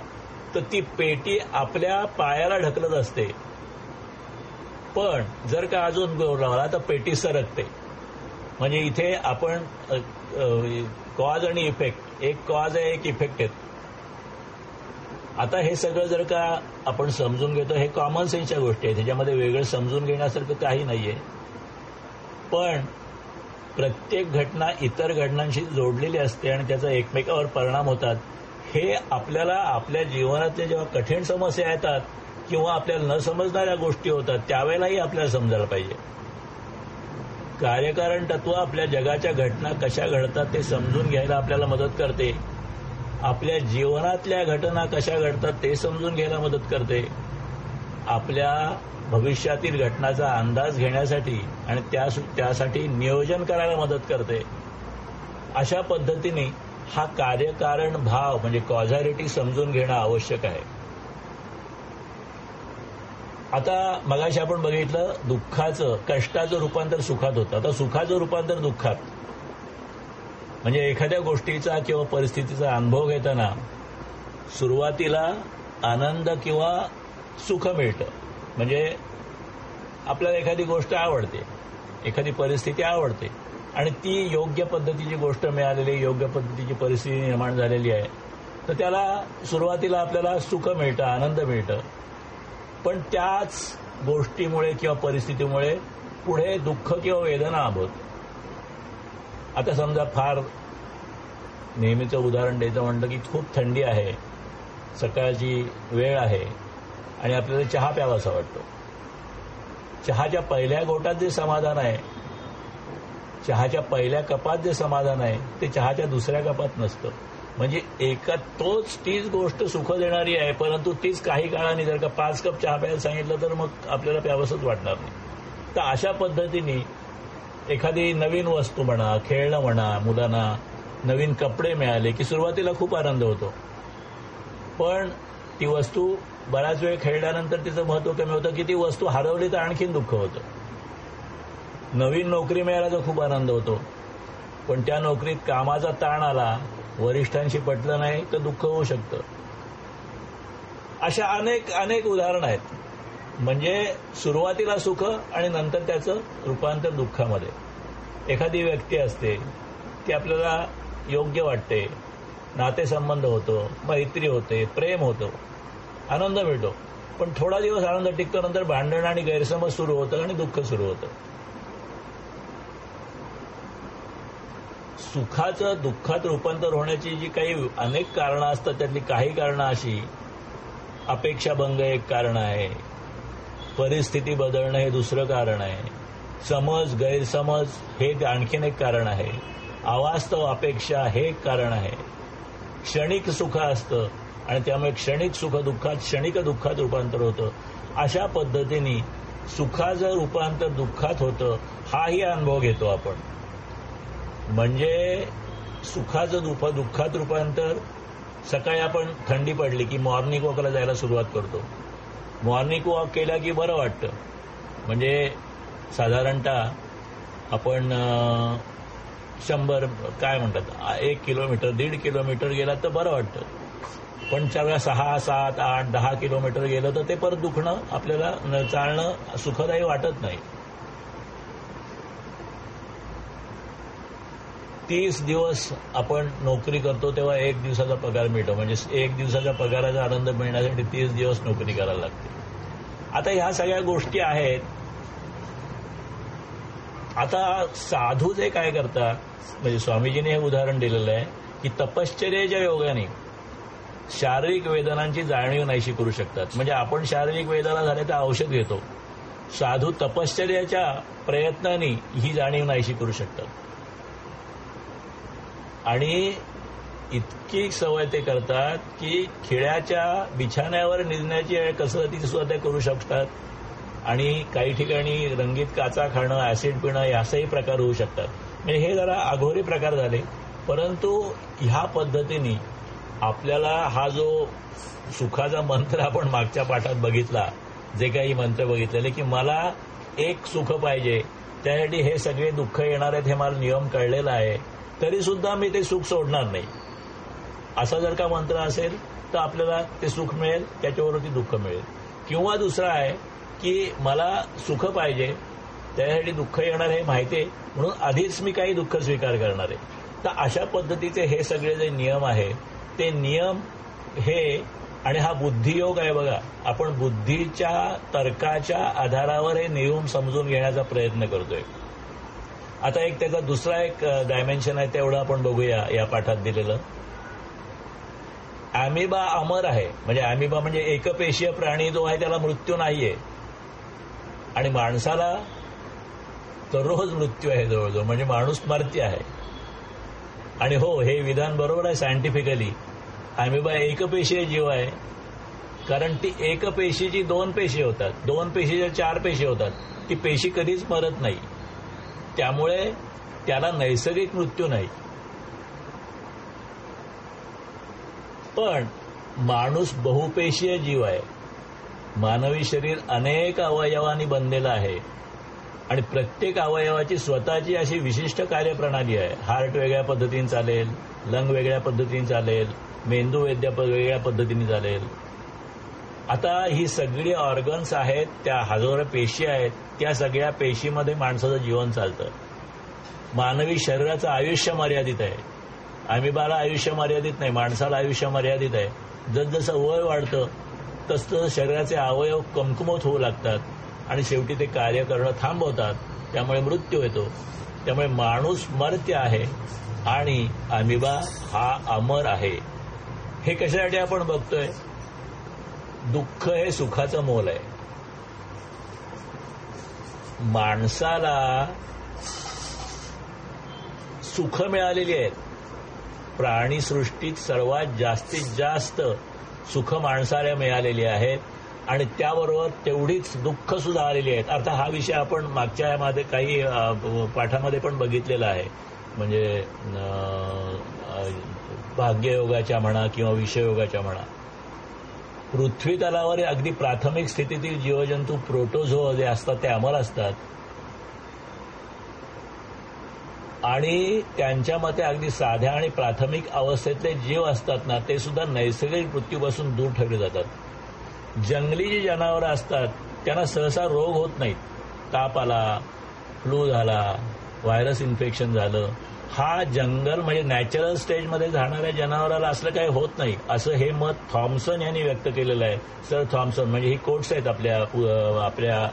[SPEAKER 2] तर ती पेटी आपल्या पायाला ढकलत असते. पण जर का अजून जोर लावला तर पेटी सरकते. म्हणजे इथे आपण कॉज आणि इफेक्ट, एक कॉज आहे एक इफेक्ट आहेत. आता हे सगळं जर का आपण समजून घेतो, हे कॉमन सेन्सच्या गोष्टी आहेत, त्याच्यामध्ये वेगळं समजून घेण्यासारखं काही नाहीये. पण प्रत्येक घटना इतर घटनांशी जोडलेली असते आणि त्याचा एकमेकावर परिणाम होतात. हे आपल्याला आपल्या जीवनातल्या जेव्हा कठीण समस्या येतात किंवा आपल्याला न समजणाऱ्या गोष्टी होतात त्यावेळेलाही आपल्याला समजायला पाहिजे. कार्यकारण तत्व आपल्या जगाच्या घटना कशा घडतात ते समजून घ्यायला आपल्याला मदत करते. आपल्या जीवनातल्या घटना कशा घडतात ते समजून घ्यायला मदत करते. आपल्या भविष्यातील घटनाचा अंदाज घेण्यासाठी आणि त्यासाठी नियोजन करायला मदत करते. अशा पद्धतीने हा कार्यकारण भाव म्हणजे कॉझॅलिटी समजून घेणं आवश्यक आहे. आता मगाशी आपण बघितलं दुःखाचं, कष्टाचं रूपांतर सुखात होतं. आता सुखाचं रूपांतर दुःखात. म्हणजे एखाद्या गोष्टीचा किंवा परिस्थितीचा अनुभव घेताना सुरुवातीला आनंद किंवा सुख मिळतं. म्हणजे आपल्याला एखादी गोष्ट आवडते, एखादी परिस्थिती आवडते आणि ती योग्य पद्धतीची गोष्ट मिळालेली, योग्य पद्धतीची परिस्थिती निर्माण झालेली आहे तर त्याला सुरुवातीला आपल्याला सुख मिळतं, आनंद मिळतं. पण त्याच गोष्टीमुळे किंवा परिस्थितीमुळे पुढे दुःख किंवा वेदना अनुभवतो. आता समजा फार नेहमीचं उदाहरण द्यायचं म्हटलं की खूप थंडी आहे, सकाळची वेळ आहे आणि आपल्याला चहा प्यावासा वाटतो. चहाच्या पहिल्या घोटात जे समाधान आहे, चहाच्या पहिल्या कपात जे समाधान आहे, ते चहाच्या दुसऱ्या कपात नसतं. म्हणजे तीच गोष्ट सुख देणारी आहे, परंतु तीच काही काळाने जर का 5 कप चहा प्यायला सांगितलं तर मग आपल्याला प्यावंसंच वाटणार नाही. तर अशा पद्धतीने एखादी नवीन वस्तू म्हणा, खेळणं म्हणा, मुलांना नवीन कपडे मिळाले की सुरुवातीला खूप आनंद होतो, पण ती वस्तू बराच वेळ खेळल्यानंतर तिचं महत्व कमी होतं की ती वस्तू हरवली तर आणखीन दुःख होतं. नवीन नोकरी मिळायला खूप आनंद होतो, पण त्या नोकरीत कामाचा ताण आला, वरिष्ठांशी पटलं नाही तर दुःख होऊ शकतं. अशा अनेक उदाहरणं आहेत. म्हणजे सुरुवातीला सुख आणि नंतर त्याचं रूपांतर दुःखामध्ये. एखादी व्यक्ती असते ती आपल्याला योग्य वाटते, नातेसंबंध होतो, मैत्री होते, प्रेम होतं, आनंद मिळतो, पण थोडा दिवस आनंद टिकतो, नंतर भांडण आणि गैरसमज सुरू होतं आणि दुःख सुरू होतं. सुखाचं दुःखात रूपांतर होण्याची जी काही अनेक कारणं असतात, त्यातली काही कारणं अशी, अपेक्षाभंग एक कारण आहे, परिस्थिती बदलणं हे दुसरं कारण आहे, समज गैरसमज हे आणखीन एक कारण आहे, अवास्तव अपेक्षा हे एक कारण आहे, क्षणिक सुख असतं आणि त्यामुळे क्षणिक सुख क्षणिक दुःखात रूपांतर होतं. अशा पद्धतीने सुखाचं रूपांतर दुःखात होतं, हाही अनुभव घेतो आपण. म्हणजे सुखाचं दुःखात रूपांतर, सकाळी आपण थंडी पडली की मॉर्निंग वॉकला जायला सुरुवात करतो. मॉर्निंग वॉक केला की बरं वाटतं. म्हणजे साधारणतः आपण 100 काय म्हणतात 1 किलोमीटर 1.5 किलोमीटर गेला तर बरं वाटतं, पण सगळ्या 6, 7, 8, 10 किलोमीटर गेलं तर ते परत दुखणं, आपल्याला चालणं सुखदायी वाटत नाही. 30 दिवस आपण नोकरी करतो तेव्हा 1 दिवसाचा पगार मिळतो. म्हणजे 1 दिवसाच्या पगाराचा आनंद मिळण्यासाठी 30 दिवस नोकरी करायला लागते. आता ह्या सगळ्या गोष्टी आहेत. आता साधू जे काय करतात, म्हणजे स्वामीजीने हे उदाहरण दिलेलं आहे की तपश्चर्येच्या योगाने शारीरिक वेदनांची जाणीव नाहीशी करू शकतात. म्हणजे आपण शारीरिक वेदना झाल्या तर औषध घेतो, साधू तपश्चर्याच्या प्रयत्नांनी ही जाणीव नाहीशी करू शकतात. आणि इतकी सवय ते करतात की खिळ्याच्या बिछाण्यावर निजण्याची कसरती सुद्धा ते करू शकतात. आणि काही ठिकाणी रंगीत काचा खाणं, ऍसिड पिणं यासही प्रकार होऊ शकतात. म्हणजे हे जरा अघोरी प्रकार झाले, परंतु ह्या पद्धतीने आपल्याला हा जो सुखाचा मंत्र आपण मागच्या पाठात बघितला, जे काही मंत्र बघितलेले की मला एक सुख पाहिजे, त्यासाठी हे सगळे दुःख येणार आहेत हे मला नियम कळलेला आहे, तरी सुद्धा मी ते सुख सोडणार नाही, असा जर का मंत्र असेल तर आपल्याला ते सुख मिळेल, त्याच्यावरती दुःख मिळेल. किंवा दुसरा आहे की मला सुख पाहिजे, त्यासाठी दुःख येणार हे माहिती आहे, म्हणून आधीच मी काही दुःख स्वीकार करणार आहे. तर अशा पद्धतीचे हे सगळे जे नियम आहे ते नियम हे, आणि हा बुद्धियोग आहे बघा, आपण बुद्धीच्या तर्काच्या आधारावर हे नियम समजून घेण्याचा प्रयत्न करतोय. आता एक त्याचा दुसरा एक डायमेन्शन आहे, तेवढं आपण बघूया या पाठात दिलेलं. अॅमिबा अमर आहे. म्हणजे अॅमिबा म्हणजे एकपेशीय प्राणी जो आहे त्याला मृत्यू नाहीये, आणि माणसाला दररोज मृत्यू आहे जवळजवळ, म्हणजे माणूस मर्त्य आहे. आणि हो, हे विधान बरोबर आहे सायंटिफिकली. अॅमिबा एकपेशीय जीव आहे, कारण ती एक पेशीची 2 पेशी होतात, 2 पेशीच्या 4 पेशी होतात. ती पेशी कधीच मरत नाही, त्यामुळे त्याला नैसर्गिक मृत्यू नाही. पण माणूस बहुपेशीय जीव आहे. मानवी शरीर अनेक अवयवांनी बनलेलं आहे आणि प्रत्येक अवयवाची स्वतःची अशी विशिष्ट कार्यप्रणाली आहे. हार्ट वेगळ्या पद्धतीने चालेल, लंग वेगळ्या पद्धतीने चालेल, मेंदू वेगळ्या पद्धतीने चालेल. आता ही सगळी ऑर्गन्स आहेत, त्या हजारो पेशी आहेत, त्या सगळ्या पेशीमध्ये माणसाचं जीवन चालतं. मानवी शरीराचं आयुष्य मर्यादित आहे. अॅमिबाला आयुष्य मर्यादित नाही, माणसाला आयुष्य मर्यादित आहे. जसजसं वय वाढतं तसं शरीराचे अवयव कमकुमत होऊ लागतात आणि शेवटी ते कार्य करणं थांबवतात. त्यामुळे मृत्यू येतो. त्यामुळे माणूस मर्त्य आहे आणि अमिबा हा अमर आहे. हे कशासाठी आपण बघतोय? दुःख हे सुखाचं मोल आहे. माणसाला सुख मिळालेली आहेत. प्राणीसृष्टीत सर्वात जास्तीत जास्त सुख माणसाला मिळालेली आहेत आणि त्याबरोबर तेवढीच दुःख सुद्धा आलेली आहेत. अर्थात हा विषय आपण मागच्या मध्ये काही पाठामध्ये पण बघितलेला आहे. म्हणजे भाग्ययोगाच्या म्हणा किंवा विषययोगाच्या म्हणा. पृथ्वी तलावर अगदी प्राथमिक स्थितीतील जीवजंतू प्रोटोझोआ जे असतात ते अमर असतात आणि त्यांच्या मते अगदी साध्या आणि प्राथमिक अवस्थेतले जीव असतात ना ते सुद्धा नैसर्गिक मृत्यूपासून दूर ठेवले जातात. जंगली जी जनावरं असतात त्यांना सहसा रोग होत नाहीत. ताप आला, फ्लू झाला, व्हायरस इन्फेक्शन झालं, हा जंगल म्हणजे नॅचरल स्टेजमध्ये जाणाऱ्या जनावराला असलं काही होत नाही, असं हे मत थॉम्सन यांनी व्यक्त केलेलं आहे. सर थॉम्सन म्हणजे ही कोट्स आहेत आपल्या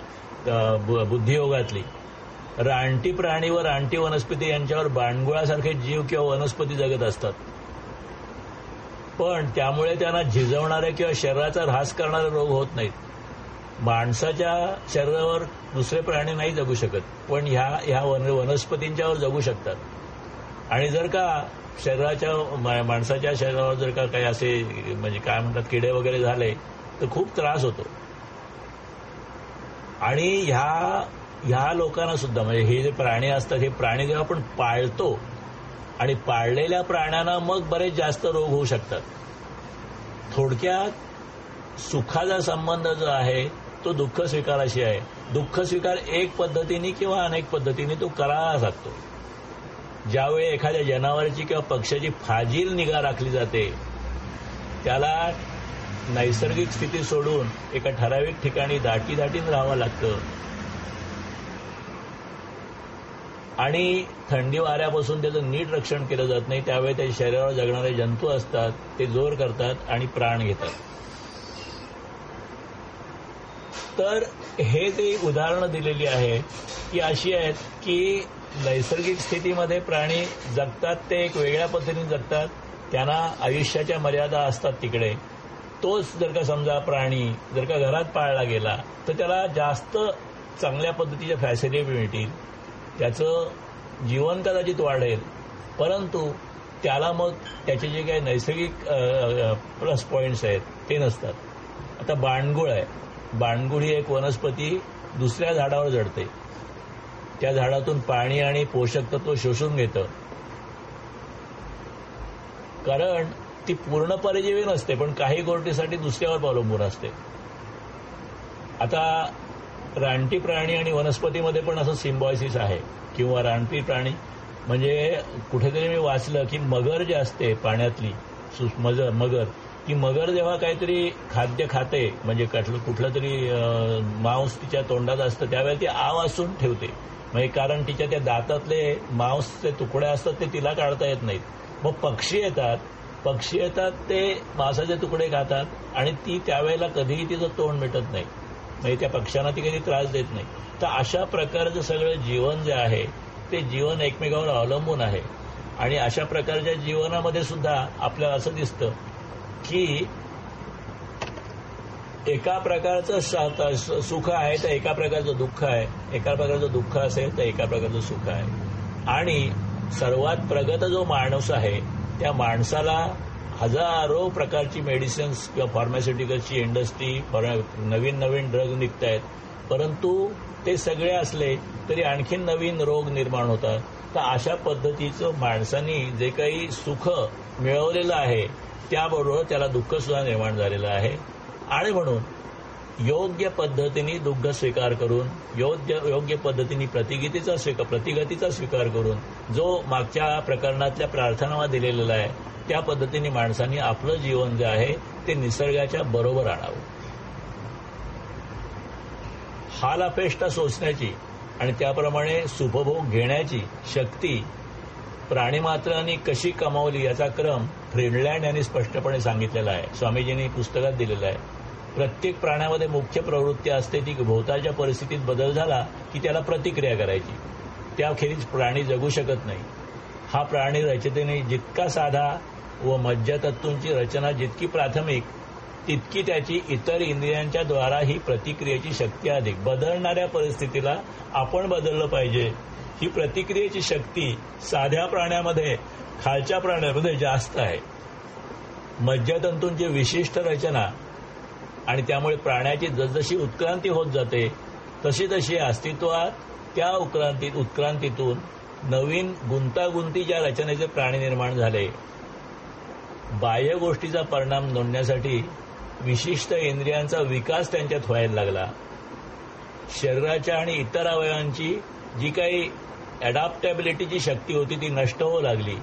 [SPEAKER 2] बुद्धियोगातली. रानटी प्राणी व रानटी वनस्पती यांच्यावर बांडगुळासारखे जीव किंवा वनस्पती जगत असतात, पण त्यामुळे त्यांना झिजवणारे किंवा शरीराचा ऱ्हास करणारे रोग होत नाहीत. माणसाच्या शरीरावर दुसरे प्राणी नाही जगू शकत, पण ह्या वनस्पतींच्यावर जगू शकतात. आणि जर का माणसाच्या शरीरावर जर का काही असे म्हणजे काय म्हणतात किडे वगैरे झाले तर खूप त्रास होतो. आणि ह्या लोकांना सुद्धा म्हणजे हे जे प्राणी असतात हे प्राणी जेव्हा आपण पाळतो आणि पाळलेल्या प्राण्यांना मग बरेच जास्त रोग होऊ शकतात. थोडक्यात सुखाचा संबंध जो आहे तो दुःख स्वीकाराशी आहे. दुःख स्वीकार एक पद्धतीने किंवा अनेक पद्धतीने तो करावा लागतो. ज्यावेळी एखाद्या जनावराची किंवा पक्ष्याची फाजील निगा राखली जाते त्याला नैसर्गिक स्थिती सोडून एका ठराविक ठिकाणी दाटीदाटीने राहावं लागतं आणि थंडी वाऱ्यापासून त्याचं नीट रक्षण केलं जात नाही. त्यावेळी त्या शरीरावर जगणारे जंतू असतात ते जोर करतात आणि प्राण घेतात. तर हे जे उदाहरणं दिलेली आहे की अशी आहेत की नैसर्गिक स्थितीमध्ये प्राणी जगतात ते एक वेगळ्या पद्धतीने जगतात. त्यांना आयुष्याच्या मर्यादा असतात तिकडे. तोच जर का समजा प्राणी जर का घरात पाळला गेला तर त्याला जास्त चांगल्या पद्धतीच्या फॅसिलिटी मिळतील, त्याचं जीवन कदाचित वाढेल, परंतु त्याला मग त्याचे जे काही नैसर्गिक प्लस पॉईंट्स आहेत ते नसतात. आता बाणगुळ आहे. बाणगुळ ही एक वनस्पती दुसऱ्या झाडावर जडते. त्या झाडातून पाणी आणि पोषक तत्व शोषून घेतं, कारण ती पूर्ण परजीवी नसते पण काही गोष्टीसाठी दुसऱ्यावर अवलंबून असते. आता रानटी प्राणी आणि वनस्पतीमध्ये पण असं सिम्बॉयसिस आहे. किंवा रानटी प्राणी म्हणजे कुठेतरी मी वाचलं की मगर जे असते पाण्यातली मगर, ती मगर जेव्हा काहीतरी खाद्य खाते म्हणजे कुठलं तरी मांस तिच्या तोंडात असतं त्यावेळेला ती आव असून ठेवते. म्हणजे कारण तिच्या त्या दातातले मांसचे तुकडे असतात ते तिला काढता येत नाहीत. मग पक्षी येतात ते मांसाचे तुकडे खातात आणि ती त्यावेळेला कधीही तिचं तोंड मिटत नाही. म्हणजे त्या पक्ष्यांना ती कधी त्रास देत नाही. तर अशा प्रकारचं सगळं जीवन जे आहे ते जीवन एकमेकावर अवलंबून आहे. आणि अशा प्रकारच्या जीवनामध्ये सुद्धा आपल्याला असं दिसतं की एका प्रकारचं सुख आहे तर एका प्रकारचं दुःख आहे, एका प्रकारचं दुःख असेल तर एका प्रकारचं सुख आहे. आणि सर्वात प्रगत जो माणूस आहे त्या माणसाला हजारो प्रकारची मेडिसिन्स किंवा फार्मास्युटिकल्सची इंडस्ट्री, नवीन नवीन ड्रग निघत आहेत, परंतु ते सगळे असले तरी आणखीन नवीन रोग निर्माण होतात. तर अशा पद्धतीचं माणसांनी जे काही सुख मिळवलेलं आहे त्याबरोबर त्याला दुःख सुद्धा निर्माण झालेलं आहे. आणि म्हणून योग्य पद्धतीने दुःख स्वीकार करून योग्य पद्धतीने प्रतिगतीचा स्वीकार करून जो मागच्या प्रकरणातल्या प्रार्थनामध्ये दिलेला आहे त्या पद्धतीने माणसांनी आपलं जीवन जे आहे ते निसर्गाच्या बरोबर आणावं. हाल अपेष्टा सोसण्याची आणि त्याप्रमाणे सुखभोग घेण्याची शक्ती प्राणीमात्रांनी कशी कमावली याचा क्रम फ्रीडलँड यांनी स्पष्टपणे सांगितलेला आहे. स्वामीजींनी पुस्तकात दिलेला आहे. प्रत्येक प्राण्यामध्ये मुख्य प्रवृत्ती असते ती भोवताच्या परिस्थितीत बदल झाला की त्याला प्रतिक्रिया करायची. त्याखेरीज प्राणी जगू शकत नाही. हा प्राणी रचनेने जितका साधा व मज्जातंतूंची रचना जितकी प्राथमिक तितकी त्याची इतर इंद्रियांच्या द्वारा ही प्रतिक्रियेची शक्ती अधिक. बदलणाऱ्या परिस्थितीला आपण बदललं पाहिजे. ही प्रतिक्रियेची शक्ती साध्या प्राण्यामध्ये खालच्या प्राण्यामध्ये जास्त आहे. मज्जातंतूंची विशिष्ट रचना आणि त्यामुळे प्राण्याची जसजशी उत्क्रांती होत जाते तशी तशी अस्तित्वात त्या उत्क्रांतीतून नवीन गुंतागुंतीच्या रचनेचे प्राणी निर्माण झाले. बाह्य गोष्टीचा परिणाम नोंदण्यासाठी विशिष्ट इंद्रियांचा विकास त्यांच्यात व्हायला लागला. शरीराच्या आणि इतर अवयवांची जी काही अडॅप्टॅबिलिटीची शक्ती होती ती नष्ट होऊ लागली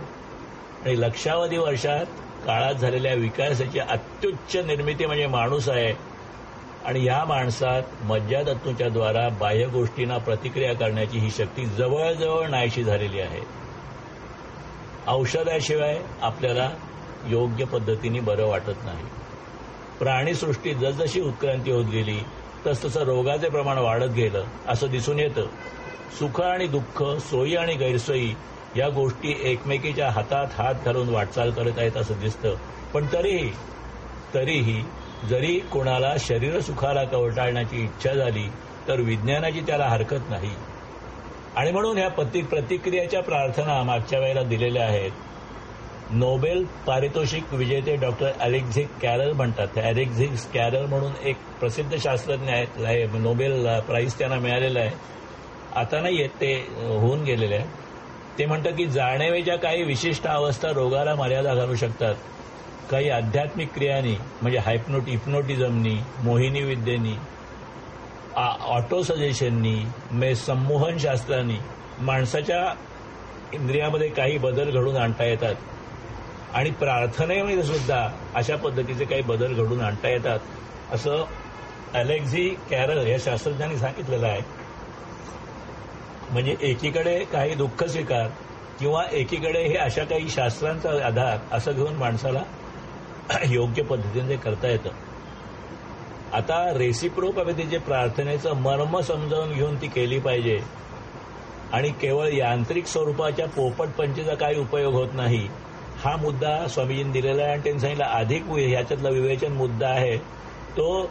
[SPEAKER 2] आणि लक्षावधी वर्षात काळात झालेल्या विकासाची अत्युच्च निर्मिती म्हणजे माणूस आहे. आणि या माणसात मज्जातंतूंच्या द्वारा बाह्य गोष्टींना प्रतिक्रिया करण्याची ही शक्ती जवळजवळ नाहीशी झालेली आहे. औषधाशिवाय आपल्याला योग्य पद्धतीने बरं वाटत नाही. प्राणीसृष्टीत जसजशी उत्क्रांती होत गेली तसतसं रोगाचे प्रमाण वाढत गेलं असं दिसून येतं. सुख आणि दुःख, सोयी आणि गैरसोयी या गोष्टी एकमेकीच्या हातात हात घालून वाटचाल करत आहेत असं दिसतं. पण तरीही जरी कोणाला शरीर सुखाला कवटाळण्याची इच्छा झाली तर विज्ञानाची त्याला हरकत नाही. आणि म्हणून ह्या प्रतिक्रियाच्या प्रार्थना मागच्या वेळेला दिलेल्या आहेत. नोबेल पारितोषिक विजेते डॉक्टर अलेक्झिस कॅरल म्हणतात. अलेक्झिस कॅरल म्हणून एक प्रसिद्ध शास्त्रज्ञ आहेत. नोबेल प्राइज त्यांना मिळालेलं आहे. आता नाही येत, ते होऊन गेलेले आहे. ते म्हणतात की जाणीवेच्या काही विशिष्ट अवस्था रोगाला मर्यादा घालू शकतात. काही आध्यात्मिक क्रियांनी म्हणजे हिप्नोटिझमनी, मोहिनी विद्येनी, ऑटो सजेशननी, संमोहन शास्त्रांनी माणसाच्या इंद्रियामध्ये काही बदल घडून आणता येतात. आणि प्रार्थनेमध्ये सुद्धा अशा पद्धतीचे काही बदल घडून आणता येतात असं अलेक्झिस कॅरल या शास्त्रज्ञांनी सांगितलेलं आहे. म्हणजे एकीकडे काही दुःख स्वीकार किंवा एकीकडे हे अशा काही शास्त्रांचा आधार असं घेऊन माणसाला योग्य पद्धतीने करता येतं. आता रेसिप्रोकॅबिलिटीचे प्रार्थनेचं मर्म समजावून घेऊन ती केली पाहिजे आणि केवळ यांत्रिक स्वरूपाच्या पोपटपंचीचा काही उपयोग होत नाही. हा मुद्दा स्वामीजींनी दिलेला आहे आणि त्यांनी सांगितलं अधिक ह्याच्यातला विवेचन मुद्दा आहे तो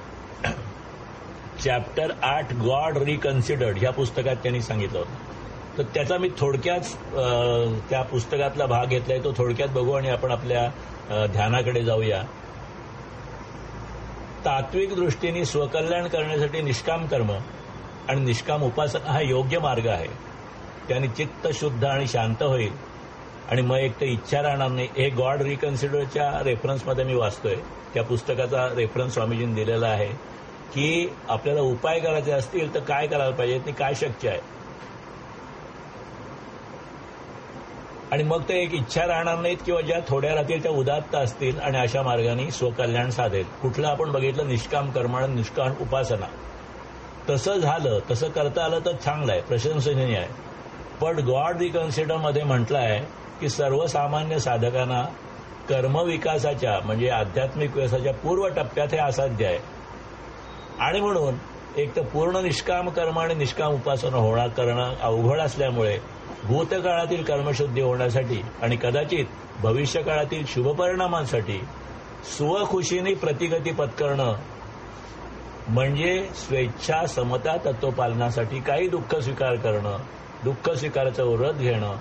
[SPEAKER 2] चॅप्टर 8 गॉड रिकन्सिडर्ड ह्या पुस्तकात त्यांनी सांगितलं होतं. तर त्याचा मी थोडक्यात त्या पुस्तकातला भाग घेतलाय तो थोडक्यात बघू आणि आपण आपल्या ध्यानाकडे जाऊया. तात्विक दृष्टीने स्वकल्याण करण्यासाठी निष्काम कर्म आणि निष्काम उपासना हा योग्य मार्ग आहे. त्याने चित्त शुद्ध आणि शांत होईल आणि मग एक तर इच्छा राहणार नाही. हे गॉड रिकन्सिडरच्या रेफरन्समध्ये मी वाचतोय. त्या पुस्तकाचा रेफरन्स स्वामीजींनी दिलेला आहे की आपल्याला उपाय करायचे असतील तर काय करायला पाहिजे आणि काय शक्य आहे. आणि मग ते एक इच्छा राहणार नाहीत किंवा ज्या थोड्या राहतील त्या उदात्त असतील आणि अशा मार्गाने स्वकल्याण साधेल. कुठलं आपण बघितलं निष्काम कर्म आणि निष्काम उपासना. तसं झालं, तसं करता आलं तर चांगलं आहे, प्रशंसनीय आहे. पण गॉड रिकन्सिडरमध्ये म्हटलं आहे की सर्वसामान्य साधकांना कर्मविकासाच्या म्हणजे आध्यात्मिक विकासाच्या पूर्व टप्प्यात हे असाध्य आहे. आणि म्हणून एक तर पूर्ण निष्काम कर्म आणि निष्काम उपासना करणं अवघड असल्यामुळे भूतकाळातील कर्मशुद्धी होण्यासाठी आणि कदाचित भविष्यकाळातील शुभपरिणामांसाठी स्वखुशीने प्रतिगती पत्करणं म्हणजे स्वेच्छा समता तत्वपालनासाठी काही दुःख स्वीकार करणं, दुःख स्वीकाराचं व्रत घेणं,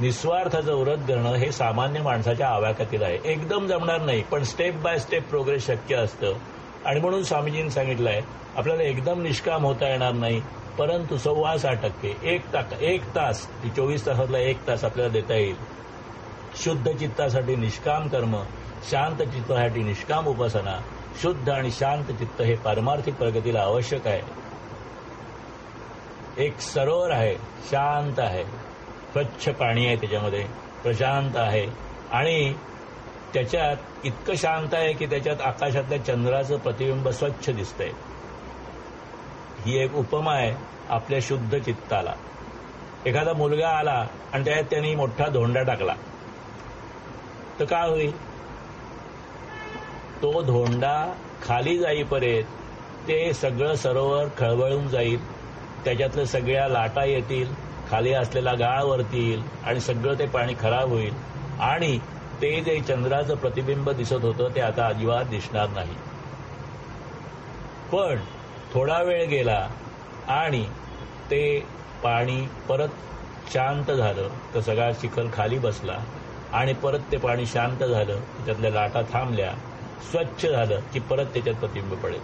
[SPEAKER 2] निस्वार्थाचं व्रत करणं हे सामान्य माणसाच्या आवाक्यातील आहे. एकदम जमणार नाही पण स्टेप बाय स्टेप प्रोग्रेस शक्य असतं. आणि म्हणून स्वामीजींनी सांगितलं आहे आपल्याला एकदम निष्काम होता येणार नाही परंतु 6.25%, 1 तास, 24 तासातला 1 तास आपल्याला देता येईल. शुद्ध चित्तासाठी निष्काम कर्म, शांत चित्तासाठी निष्काम उपासना. शुद्ध आणि शांत चित्त हे पारमार्थिक प्रगतीला आवश्यक आहे. एक सरोवर आहे, शांत आहे, स्वच्छ पाणी आहे, त्याच्यामध्ये प्रशांत आहे आणि त्याच्यात इतकं शांत आहे की त्याच्यात आकाशातल्या चंद्राचं प्रतिबिंब स्वच्छ दिसतंय. ही एक उपमा आहे आपल्या शुद्ध चित्ताला. एखादा मुलगा आला आणि त्यात त्यांनी मोठा धोंडा टाकला तर काय होईल? तो धोंडा खाली जाईपर्यंत ते सगळं सरोवर खळबळून जाईल, त्याच्यातल्या सगळ्या लाटा येतील, खाली असलेला गाळ वरती येईल आणि सगळं ते पाणी खराब होईल आणि ते जे चंद्राचं प्रतिबिंब दिसत होतं ते आता अजिबात दिसणार नाही. पण थोडा वेळ गेला आणि ते पाणी परत शांत झालं, तर सगळा चिखल खाली बसला आणि परत ते पाणी शांत झालं, त्यातल्या लाटा थांबल्या, स्वच्छ झालं की परत त्याच्यात प्रतिबिंब पडेल.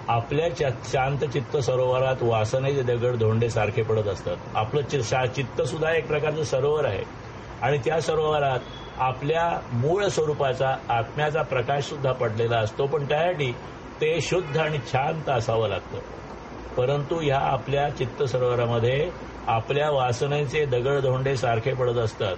[SPEAKER 2] आपल्या शांत चित्त सरोवरात वासनेचे दगड धोंडे सारखे पडत असतात. आपलं चित्त सुद्धा एक प्रकारचं सरोवर आहे आणि त्या सरोवरात आपल्या मूळ स्वरूपाचा आत्म्याचा प्रकाश सुद्धा पडलेला असतो. पण त्यासाठी ते शुद्ध आणि शांत असावं लागतं. परंतु ह्या आपल्या चित्त सरोवरामध्ये आपल्या वासनेचे दगड धोंडे सारखे पडत असतात.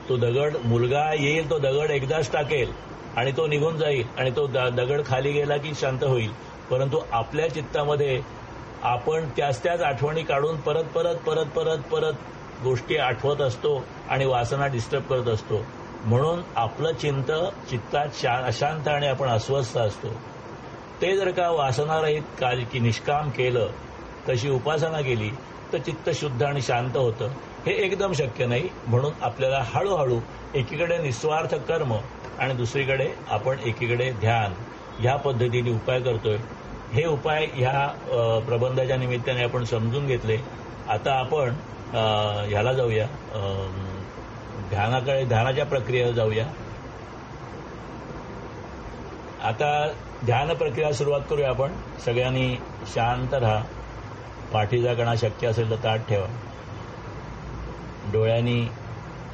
[SPEAKER 2] तो दगड, मुलगा येईल तो दगड एकदाच टाकेल आणि तो निघून जाईल आणि तो दगड खाली गेला की शांत होईल. परंतु आपल्या चित्तामध्ये आपण त्याच आठवणी काढून परत परत परत परत परत गोष्टी आठवत असतो आणि वासना डिस्टर्ब करत असतो. म्हणून आपलं चित्तात अशांत आणि आपण अस्वस्थ असतो. ते जर का वासनारहित की निष्काम केलं, तशी उपासना केली तर चित्त शुद्ध आणि शांत होतं. हे एकदम शक्य नाही. म्हणून आपल्याला हळूहळू एकीकडे निस्वार्थ कर्म आणि दुसरीकडे आपण एकीकडे ध्यान, ह्या पद्धतीने उपाय करतोय. हे उपाय ह्या प्रबंधाच्या निमित्ताने आपण समजून घेतले. आता आपण ह्याला जाऊया, ध्यानाच्या प्रक्रियेला जाऊया. आता ध्यान प्रक्रिया सुरुवात करूया आपण. सगळ्यांनी शांत राहा. पाठीचा कणा शक्य असेल तर ताठ ठेवा. डोळ्यांनी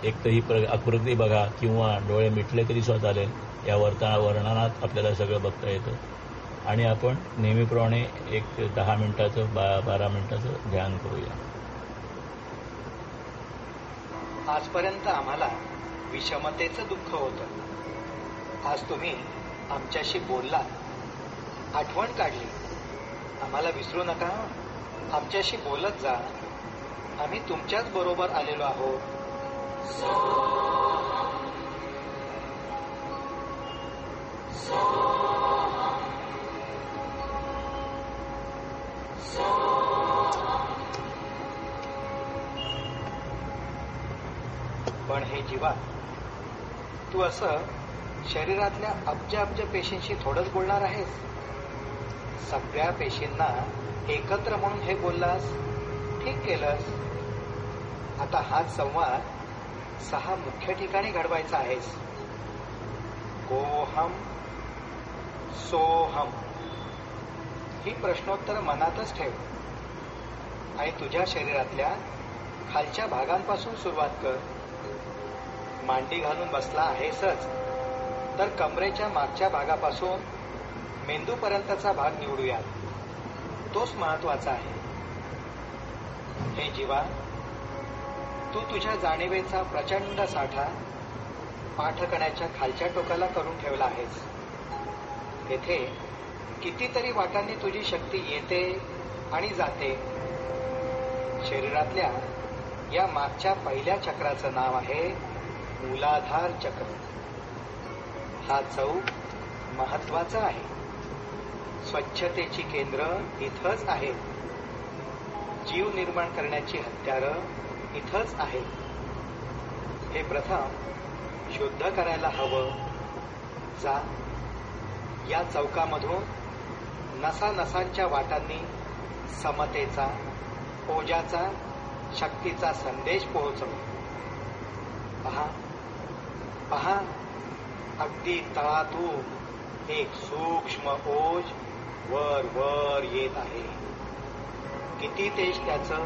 [SPEAKER 2] एक तर ही आकृती बघा किंवा डोळे मिटले तरी सुद्धा चालेल. या वर्णनात आपल्याला सगळं बघता येतं आणि आपण नेहमीप्रमाणे एक 10 मिनिटाचं 12 मिनिटाचं ध्यान करूया.
[SPEAKER 3] आजपर्यंत आम्हाला विषमतेचं दुःख होतं. आज तुम्ही आमच्याशी बोलला, आठवण काढली. आम्हाला विसरू नका. आमच्याशी बोलत जा. आम्ही तुमच्याच बरोबर आलेलो आहोत. पण हे जीवा, तू असं शरीरातल्या अब्ज पेशींशी थोडंच बोलणार आहेस. सगळ्या पेशींना एकत्र म्हणून हे बोललास, ठीक केलंस. आता हा संवाद 6 मुख्य ठिकाणी घडवायचा आहेस. कोहम, सोहम ही प्रश्नोत्तर मनातच ठेव आणि तुझ्या शरीरातल्या खालच्या भागांपासून सुरुवात कर. मांडी घालून बसला आहेसच तर कमरेच्या मागच्या भागापासून मेंदूपर्यंतचा भाग निवडूयात. तोच महत्वाचा आहे. हे जीवा, तू तुझ्या जाणीवेचा प्रचंड साठा पाठकण्याच्या खालच्या टोकाला करून ठेवला आहेस. तेथे कितीतरी वाटांनी तुझी शक्ती येते आणि जाते. शरीरातल्या या मागच्या पहिल्या चक्राचं नाव आहे मूलाधार चक्र. हा चौक महत्वाचा आहे. स्वच्छतेची केंद्र इथंच आहे. जीव निर्माण करण्याची हत्यारं इथंच आहे. हे प्रथम शुद्ध करायला हवं. जा, या चौकामधून नसानसांच्या वाटांनी समतेचा, ओजाचा, शक्तीचा संदेश पोहोचव. पहा पहा, अगदी तळातून एक सूक्ष्म ओज वर वर येत आहे. किती तेज त्याचं,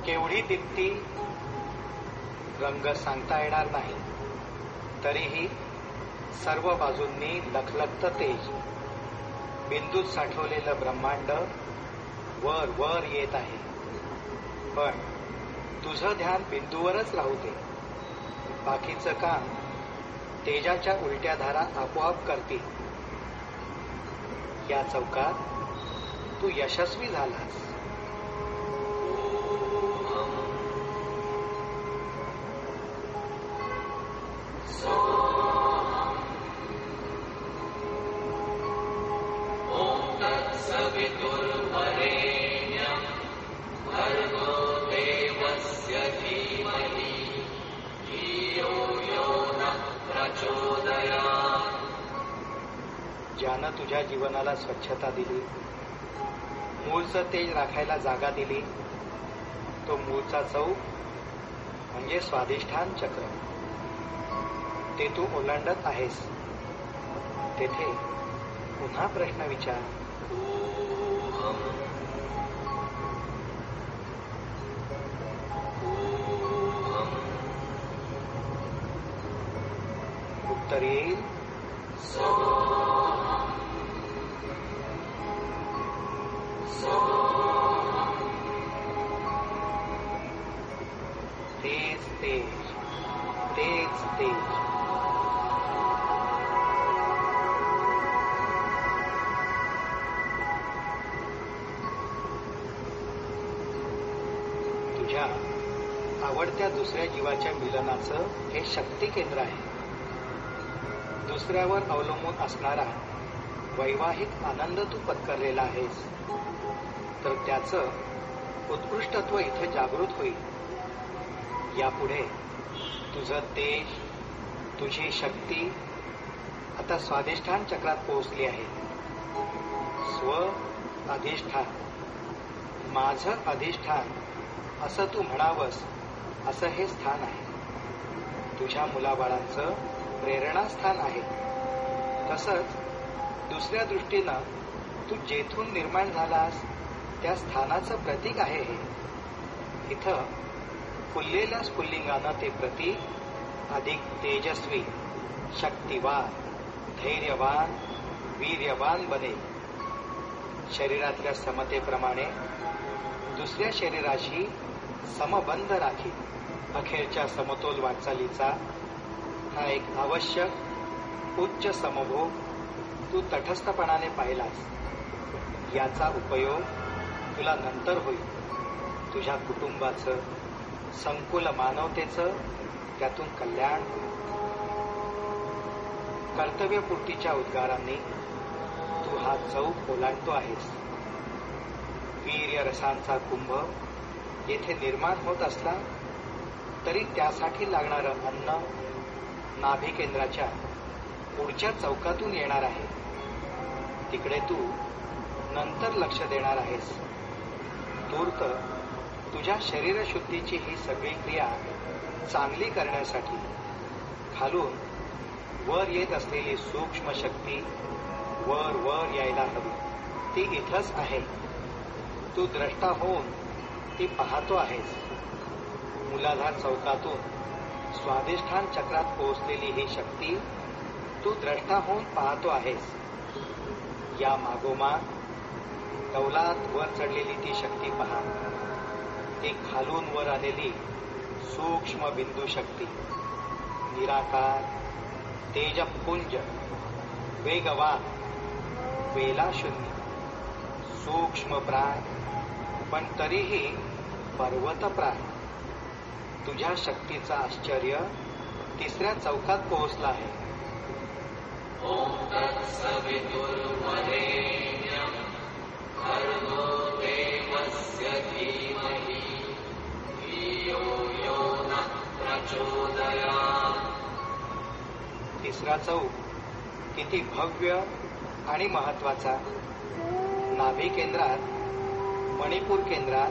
[SPEAKER 3] केवढी दीप्ती, रंग सांगता येणार नाही. तरीही सर्व बाजूंनी लखलखतं तेज. बिंदूत साठवलेलं ब्रह्मांड वर वर येत आहे. पण तुझं ध्यान बिंदूवरच राहू दे. बाकीचं काम तेजाच्या उलट्या धारा आपोआप करतील. या चौकात तू यशस्वी झालास. ज्यानं तुझ्या जीवनाला स्वच्छता दिली, मूळचं तेज राखायला जागा दिली, तो मूळचा चौक म्हणजे स्वाधिष्ठान चक्र. ते तू ओलांडत आहेस. तेथे पुन्हा प्रश्न विचार. उत्तर येईल तेच तेज, तेच तेज. तुझ्या आवडत्या दुसऱ्या जीवाच्या मिलनाचं हे शक्ती केंद्र आहे. दुसऱ्यावर अवलंबून असणारा वैवाहिक आनंद तू पत्करलेला आहेस, तर त्याचं उत्कृष्टत्व इथे जागृत होईल. यापुढे तुझं तेज, तुझी शक्ती आता स्वाधिष्ठान चक्रात पोहोचली आहे. स्व अधिष्ठान, माझं अधिष्ठान असं तू म्हणावंस असं हे स्थान आहे. तुझ्या मुलाबाळांचं प्रेरणास्थान आहे. तसंच दुसऱ्या दृष्टीनं तू जेथून निर्माण झालास त्या स्थानाचं प्रतीक आहे हे. इथं फुललेल्या स्फुल्लिंगानं ते प्रतीक अधिक तेजस्वी, शक्तिवान, धैर्यवान, वीर्यवान बनेल. शरीरातल्या समतेप्रमाणे दुसऱ्या शरीराशी समबंध राखी. अखेरच्या समतोल वाटचालीचा हा एक आवश्यक उच्च समभोग तू तटस्थपणाने पाहिलास. याचा उपयोग तुला नंतर होईल. तुझ्या कुटुंबाचं, संकुल मानवतेचं त्यातून कल्याण होईल. कर्तव्यपूर्तीच्या उद्गारांनी तू हा चौक ओलांडतो आहेस. वीर्य रसांचा कुंभ येथे निर्माण होत असला तरी त्यासाठी लागणारं अन्न नाभी केंद्राच्या पुढच्या चौकातून येणार आहे. तिकडे तू नंतर लक्ष देणार आहेस. तूर्त तुझ्या शरीरशुद्धीची ही सगळी क्रिया चांगली करण्यासाठी खालून वर येत असलेली सूक्ष्म शक्ती वर वर यायला हवी. ती इथंच आहे. तू द्रष्टा होऊन ती पाहतो आहेस. मूलाधार चौकातून स्वाधिष्ठान चक्रात पोहोचलेली ही शक्ती तू द्रष्टा होऊन पाहतो आहेस. या मागोमाग कौलात वर चढलेली ती शक्ती पहा. ती खालून वर आलेली सूक्ष्म बिंदू शक्ती, निराकार, तेजपुंज, वेगवान, वेलाशून्य, सूक्ष्म प्राय, पण तरीही पर्वतप्राय. तुझ्या शक्तीचं आश्चर्य तिसऱ्या चौकात पोहोचलं आहे. तिसरा चौक किती भव्य आणि महत्वाचा. नाभी केंद्रात, मणिपूर केंद्रात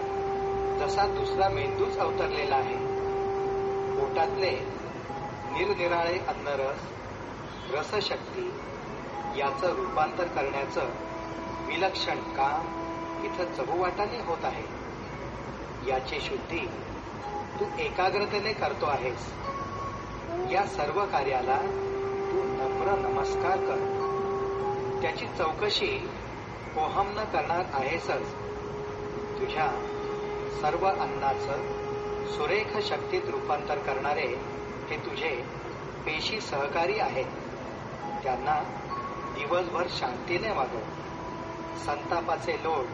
[SPEAKER 3] जसा दुसरा मेंदूच अवतरलेला आहे. पोटातले निरनिराळे अन्नरस, रसशक्ती याचं रूपांतर करण्याचं विलक्षण काम इथं चहूवाटाने होत आहे. याची शुद्धी तू एकाग्रतेने करतो आहेस. या सर्व कार्याला तू नम्र नमस्कार कर. त्याची चौकशी ओहम न करणार आहेसच. तुझ्या सर्व अन्नाचं सुरेख शक्तीत रूपांतर करणारे हे तुझे पेशी सहकारी आहेत. त्यांना दिवसभर शांतीने वागव. संतापाचे लोट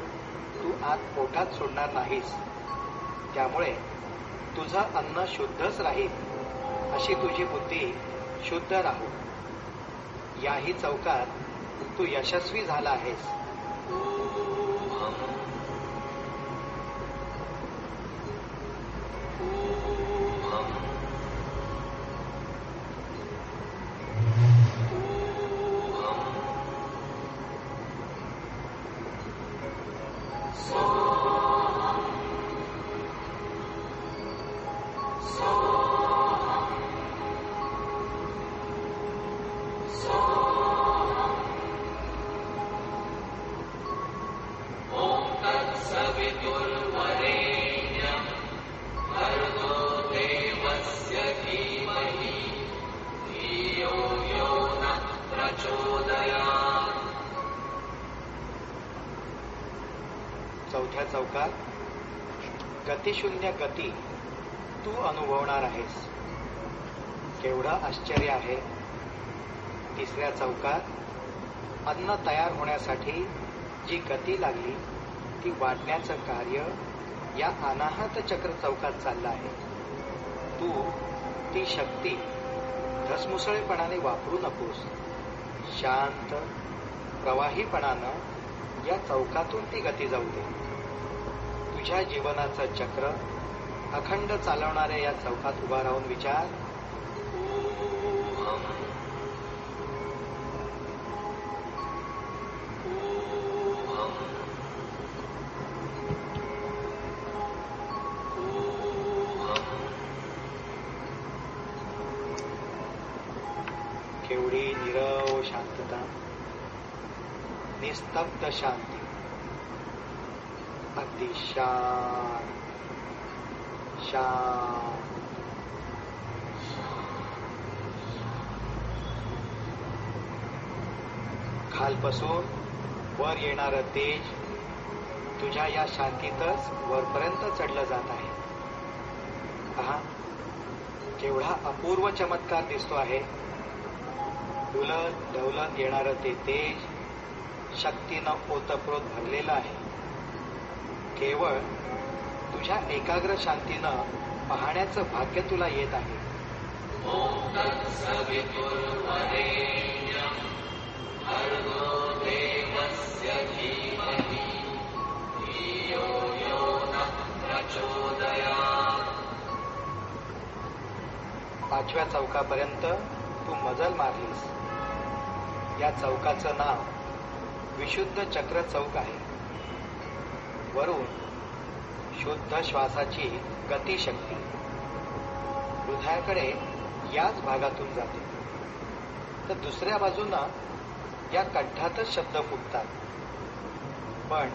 [SPEAKER 3] तू आत पोटात सोडणार नाहीस. त्यामुळे तुझं अन्न शुद्धच राहील. अशी तुझी बुद्धी शुद्ध राहू. याही चौकात तू यशस्वी झाला आहेस. चौथ्या चौकात गतिशून्य गती तू अनुभवणार आहेस. केवढं आश्चर्य आहे. तिसऱ्या चौकात अन्न तयार होण्यासाठी जी गती लागली ती वाढण्याचं कार्य या अनाहत चक्र चौकात चाललं आहे. तू ती शक्ती धसमुसळेपणाने वापरू नकोस. शांत प्रवाहीपणानं या चौकातून ती गती जाऊ दे. तुझ्या जीवनाचं चक्र अखंड चालवणाऱ्या या चौकात उभा राहून विचार, केवढी निरव शांतता, निस्तब्ध शांती, अगदी शांत शांत. खालपासून वर येणारं तेज तुझ्या या शांतीतच वरपर्यंत चढलं जात आहे. पहा, केवढा अपूर्व चमत्कार दिसतो आहे. डुलत ढवलत येणारं ते तेज शक्तीनं ओतप्रोत भरलेलं आहे. केवळ तुझ्या एकाग्र शांतीनं पाहण्याचं भाग्य तुला येत आहे. पाचव्या चौकापर्यंत तू मजल मारलीस. या चौकाचं नाव विशुद्ध चक्र चौक आहे. वरून शुद्ध श्वासाची गतिशक्ती हृदयाकडे याच भागातून जाते. तर दुसऱ्या बाजूनं या कंठातच शब्द फुटतात. पण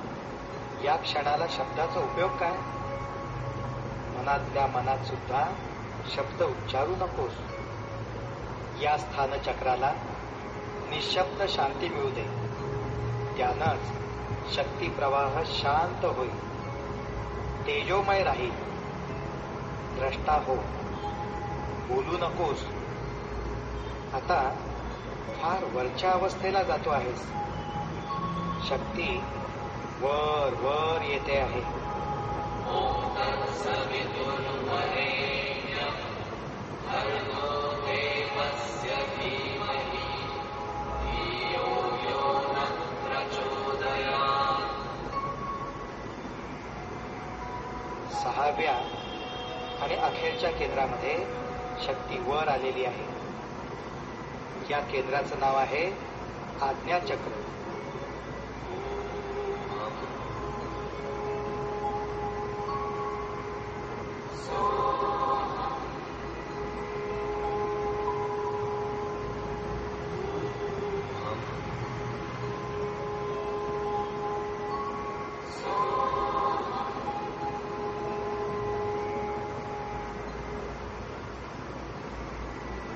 [SPEAKER 3] या क्षणाला शब्दाचा उपयोग काय? मनातल्या मनात सुद्धा शब्द उच्चारू नकोस. या स्थानचक्राला निशब्द शांती मिळू दे. त्यानंच शक्ती प्रवाह शांत होईल, तेजोमय राहील. द्रष्टा हो, बोलू नकोस. आता फार वरच्या अवस्थेला जातो आहेस. शक्ती वर वर येते आहे. सहाव्या आणि अखेरच्या केंद्रामध्ये शक्ती वर आलेली आहे. या केंद्राचं नाव आहे आज्ञाचक्र.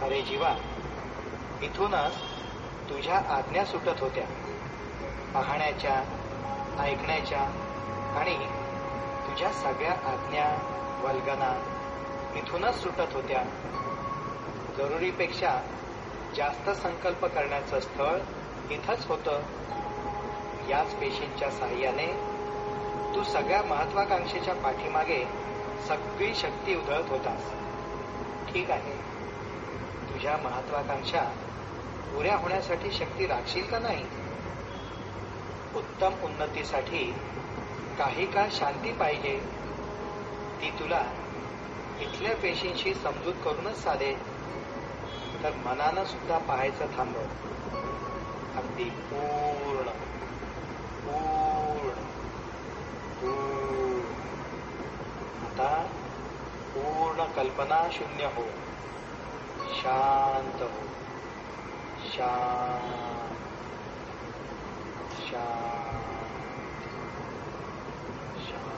[SPEAKER 3] अरे जीवा, इथूनच तुझ्या आज्ञा सुटत होत्या. पाहण्याच्या, ऐकण्याच्या आणि तुझ्या सगळ्या आज्ञा वल्गना इथूनच सुटत होत्या. जरुरीपेक्षा जास्त संकल्प करण्याचं स्थळ इथंच होतं. याच पेशींच्या साह्याने तू सगळ्या महत्वाकांक्षेच्या पाठीमागे सगळी शक्ती उधळत होतास. ठीक आहे, तुझ्या महत्वाकांक्षा पुऱ्या होण्यासाठी शक्ती राखशील का नाही? उत्तम उन्नतीसाठी काही काळ शांती पाहिजे. ती तुला इथल्या पेशींशी समजूत करूनच साधे. तर मनानं सुद्धा पाहायचं थांबव. अगदी पूर्ण पूर्ण पूर्ण. आता पूर्ण कल्पना शून्य हो. शांत हो. शांत शांत शांत.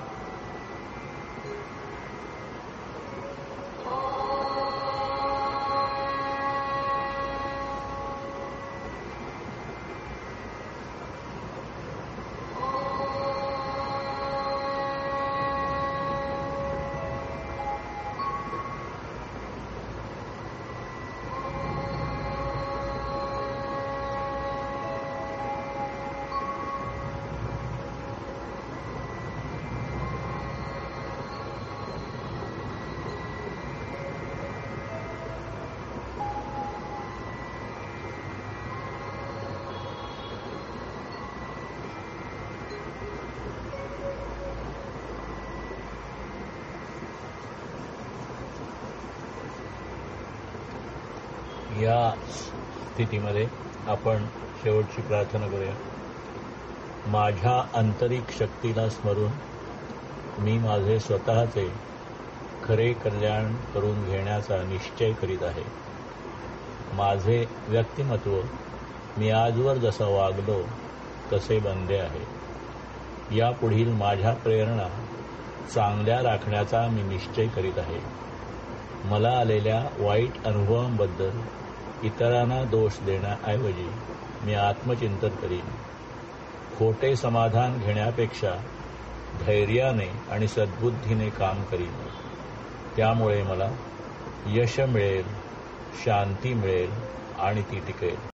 [SPEAKER 2] या स्थितीमध्ये आपण शेवटची प्रार्थना करूया. माझ्या आंतरिक शक्तीला स्मरून मी माझे स्वतःचे खरे कल्याण करून घेण्याचा निश्चय करीत आहे. माझे व्यक्तिमत्व मी आजवर जसं वागलो तसे बनले आहे. यापुढील माझ्या प्रेरणा चांगल्या राखण्याचा मी निश्चय करीत आहे. मला आलेल्या वाईट अनुभवांबद्दल इतरांना दोष देण्याऐवजी मी आत्मचिंतन करीन. खोटे समाधान घेण्यापेक्षा धैर्याने आणि सद्बुद्धीने काम करीन. त्यामुळे मला यश मिळेल, शांती मिळेल आणि ती टिकेल.